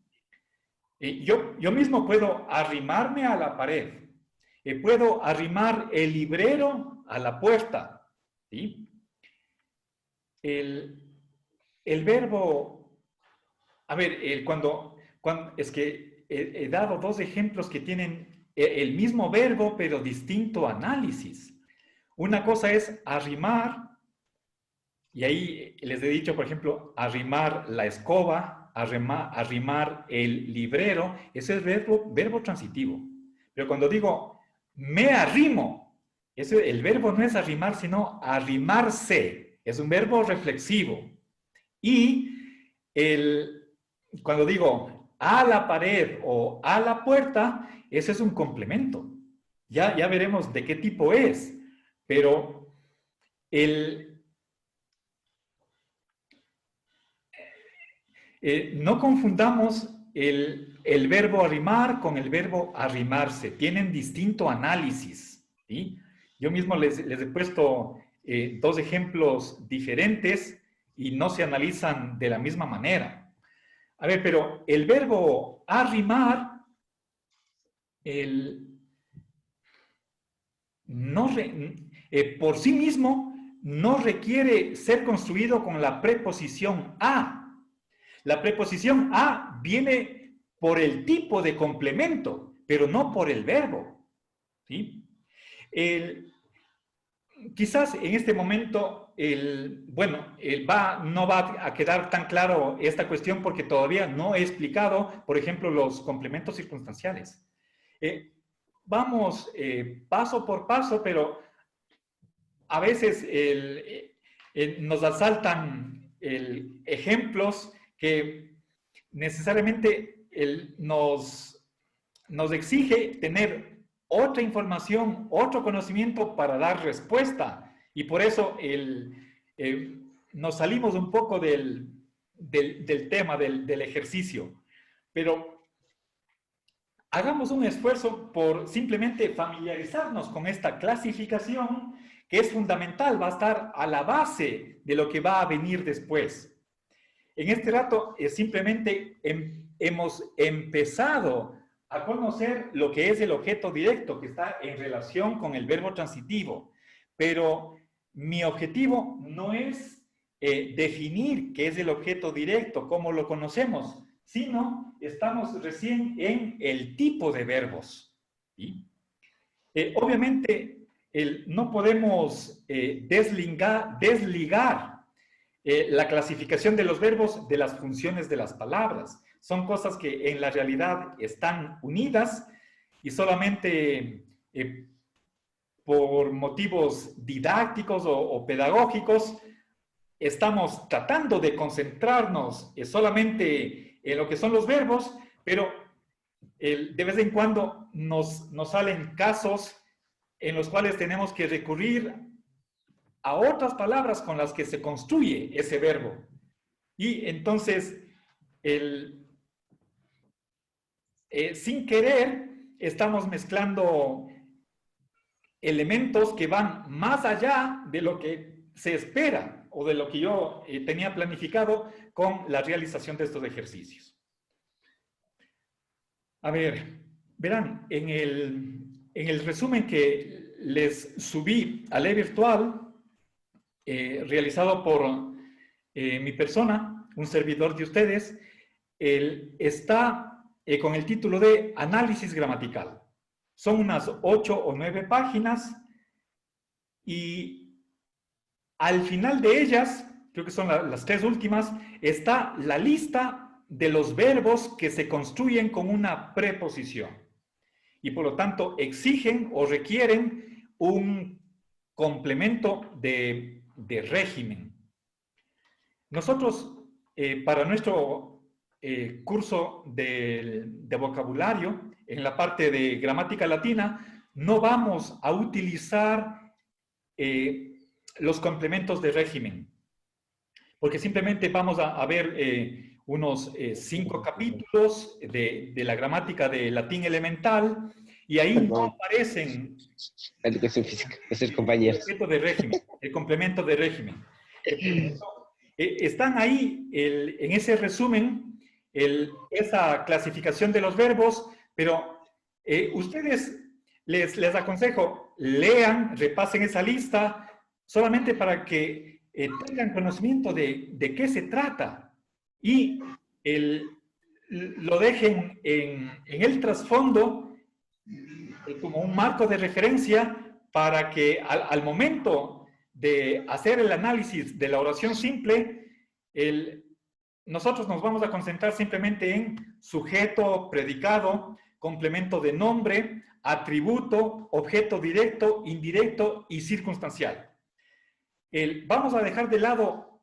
Yo mismo puedo arrimarme a la pared. Puedo arrimar el librero a la puerta, ¿sí? El verbo, a ver, cuando es que he dado dos ejemplos que tienen el mismo verbo, pero distinto análisis. Una cosa es arrimar, y ahí les he dicho, por ejemplo, arrimar la escoba, arrimar el librero, ese es verbo transitivo. Pero cuando digo me arrimo, el verbo no es arrimar, sino arrimarse. Es un verbo reflexivo. Y cuando digo a la pared o a la puerta, ese es un complemento. Ya veremos de qué tipo es. Pero no confundamos el verbo arrimar con el verbo arrimarse. Tienen distinto análisis, ¿sí? Yo mismo les he puesto dos ejemplos diferentes y no se analizan de la misma manera. A ver, pero el verbo arrimar, por sí mismo no requiere ser construido con la preposición a. La preposición a viene por el tipo de complemento, pero no por el verbo, ¿sí? Quizás en este momento, no va a quedar tan claro esta cuestión porque todavía no he explicado, por ejemplo, los complementos circunstanciales. Vamos paso por paso, pero a veces nos asaltan ejemplos que necesariamente nos exige tener otra información, otro conocimiento para dar respuesta. Y por eso nos salimos un poco del tema, del ejercicio. Pero hagamos un esfuerzo por simplemente familiarizarnos con esta clasificación que es fundamental, va a estar a la base de lo que va a venir después. En este rato simplemente hemos empezado a conocer lo que es el objeto directo, que está en relación con el verbo transitivo. Pero mi objetivo no es definir qué es el objeto directo, cómo lo conocemos, sino estamos recién en el tipo de verbos. ¿Sí? Obviamente, no podemos desligar la clasificación de los verbos de las funciones de las palabras. Son cosas que en la realidad están unidas y solamente por motivos didácticos o pedagógicos estamos tratando de concentrarnos solamente en lo que son los verbos, pero de vez en cuando nos salen casos en los cuales tenemos que recurrir a otras palabras con las que se construye ese verbo. Y entonces, sin querer, estamos mezclando elementos que van más allá de lo que se espera o de lo que yo tenía planificado con la realización de estos ejercicios. A ver, verán, en el resumen que les subí a la virtual, realizado por mi persona, un servidor de ustedes, está con el título de Análisis Gramatical. Son unas 8 o 9 páginas y al final de ellas, creo que son las 3 últimas, está la lista de los verbos que se construyen con una preposición y por lo tanto exigen o requieren un complemento de régimen. Nosotros, para nuestro curso de vocabulario, en la parte de gramática latina, no vamos a utilizar los complementos de régimen, porque simplemente vamos a ver unos 5 capítulos de la gramática de latín elemental, y ahí no aparecen Educación física, es el compañero. El complemento de régimen. Están ahí en ese resumen, esa clasificación de los verbos, pero ustedes les aconsejo, lean, repasen esa lista, solamente para que tengan conocimiento de qué se trata y lo dejen en el trasfondo como un marco de referencia para que al momento de hacer el análisis de la oración simple, nosotros nos vamos a concentrar simplemente en sujeto, predicado, complemento de nombre, atributo, objeto directo, indirecto y circunstancial. Vamos a dejar de lado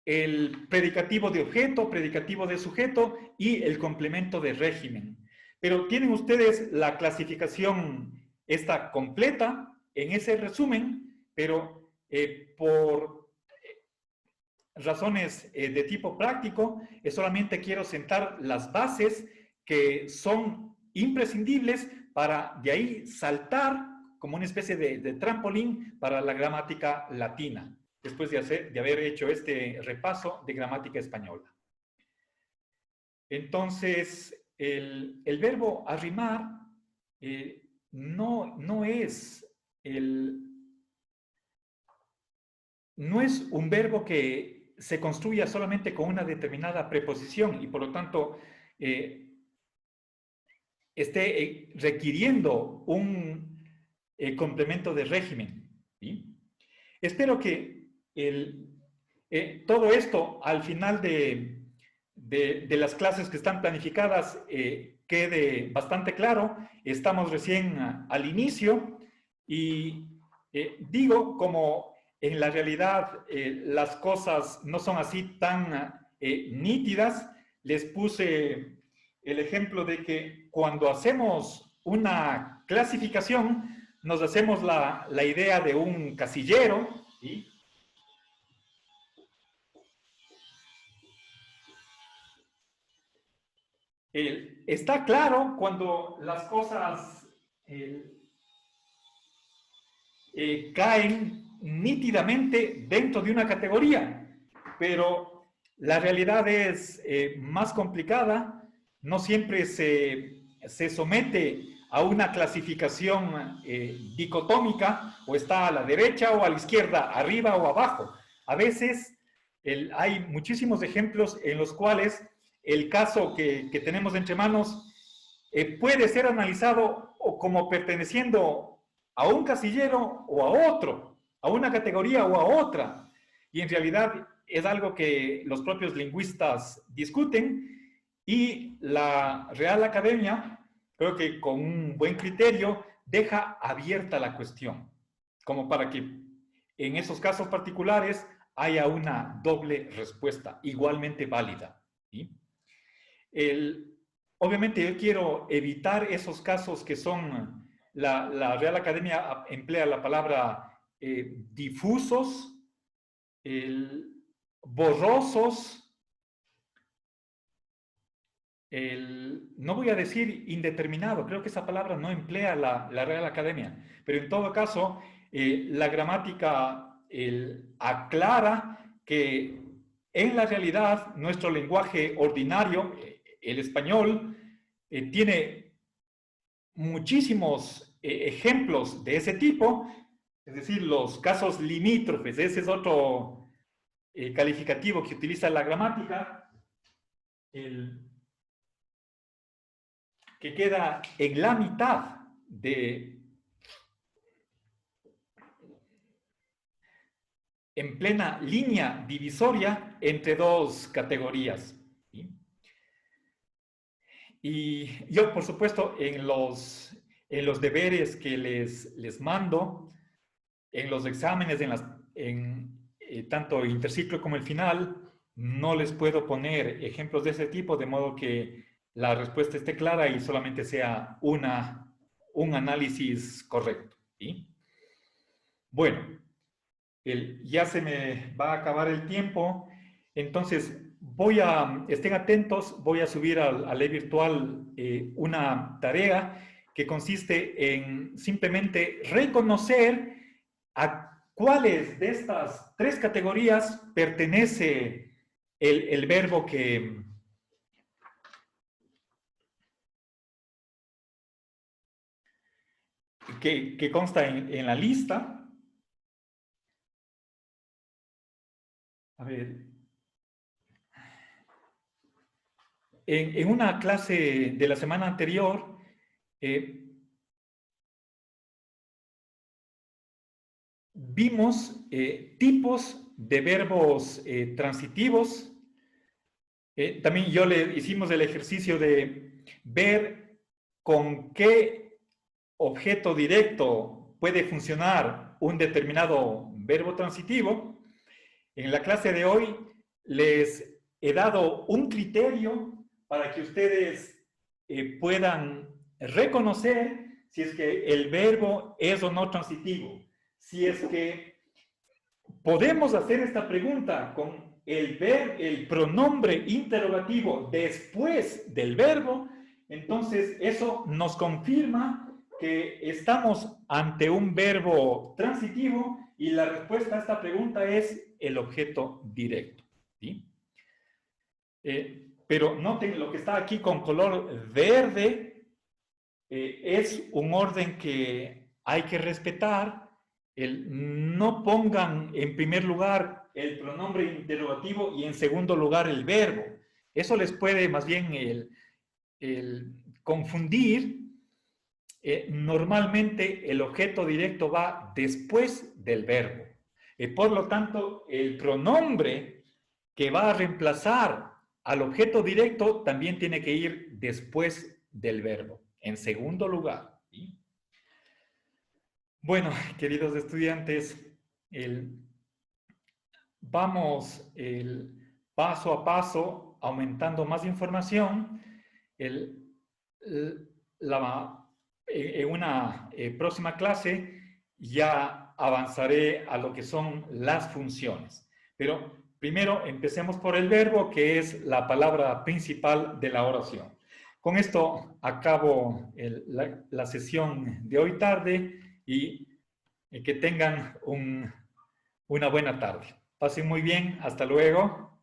el predicativo de objeto, predicativo de sujeto y el complemento de régimen. Pero tienen ustedes la clasificación esta completa en ese resumen, pero por razones de tipo práctico, solamente quiero sentar las bases que son imprescindibles para de ahí saltar como una especie de trampolín para la gramática latina, después de haber hecho este repaso de gramática española. Entonces, el verbo arrimar no es un verbo que se construya solamente con una determinada preposición y por lo tanto esté requiriendo un complemento de régimen. ¿Sí? Espero que todo esto al final de las clases que están planificadas quede bastante claro. Estamos recién al inicio y digo, como en la realidad las cosas no son así tan nítidas, les puse el ejemplo de que cuando hacemos una clasificación nos hacemos la idea de un casillero ¿sí? Está claro cuando las cosas caen nítidamente dentro de una categoría, pero la realidad es más complicada, no siempre se somete a una clasificación dicotómica, o está a la derecha o a la izquierda, arriba o abajo. A veces hay muchísimos ejemplos en los cuales el caso que tenemos entre manos puede ser analizado o como perteneciendo a un casillero o a otro, a una categoría o a otra. Y en realidad es algo que los propios lingüistas discuten, y la Real Academia, creo que con un buen criterio, deja abierta la cuestión, como para que en esos casos particulares haya una doble respuesta, igualmente válida, ¿sí? Obviamente yo quiero evitar esos casos que son, la Real Academia emplea la palabra difusos, borrosos, no voy a decir indeterminado, creo que esa palabra no emplea la Real Academia, pero en todo caso la gramática aclara que en la realidad nuestro lenguaje ordinario, el español, tiene muchísimos ejemplos de ese tipo, es decir, los casos limítrofes. Ese es otro calificativo que utiliza la gramática, que queda en la mitad en plena línea divisoria entre dos categorías, ¿sí? Y yo, por supuesto, en los deberes que les mando, en los exámenes, tanto interciclo como el final, no les puedo poner ejemplos de ese tipo, de modo que la respuesta esté clara y solamente sea un análisis correcto, ¿sí? Bueno, ya se me va a acabar el tiempo, entonces estén atentos, voy a subir al virtual una tarea que consiste en simplemente reconocer a cuáles de estas tres categorías pertenece el verbo que consta en la lista. A ver, en una clase de la semana anterior, vimos tipos de verbos transitivos. También hicimos el ejercicio de ver con qué objeto directo puede funcionar un determinado verbo transitivo. En la clase de hoy les he dado un criterio para que ustedes puedan reconocer si es que el verbo es o no transitivo. Si es que podemos hacer esta pregunta con el pronombre interrogativo después del verbo, entonces eso nos confirma que estamos ante un verbo transitivo y la respuesta a esta pregunta es el objeto directo, ¿sí? Pero noten lo que está aquí con color verde, es un orden que hay que respetar. No pongan en primer lugar el pronombre interrogativo y en segundo lugar el verbo. Eso les puede más bien confundir. Normalmente el objeto directo va después del verbo. Por lo tanto, el pronombre que va a reemplazar al objeto directo también tiene que ir después del verbo, en segundo lugar, ¿sí? Bueno, queridos estudiantes, vamos paso a paso aumentando más información. En una próxima clase ya avanzaré a lo que son las funciones. Pero primero empecemos por el verbo, que es la palabra principal de la oración. Con esto acabo la sesión de hoy tarde y que tengan una buena tarde. Pasen muy bien. Hasta luego.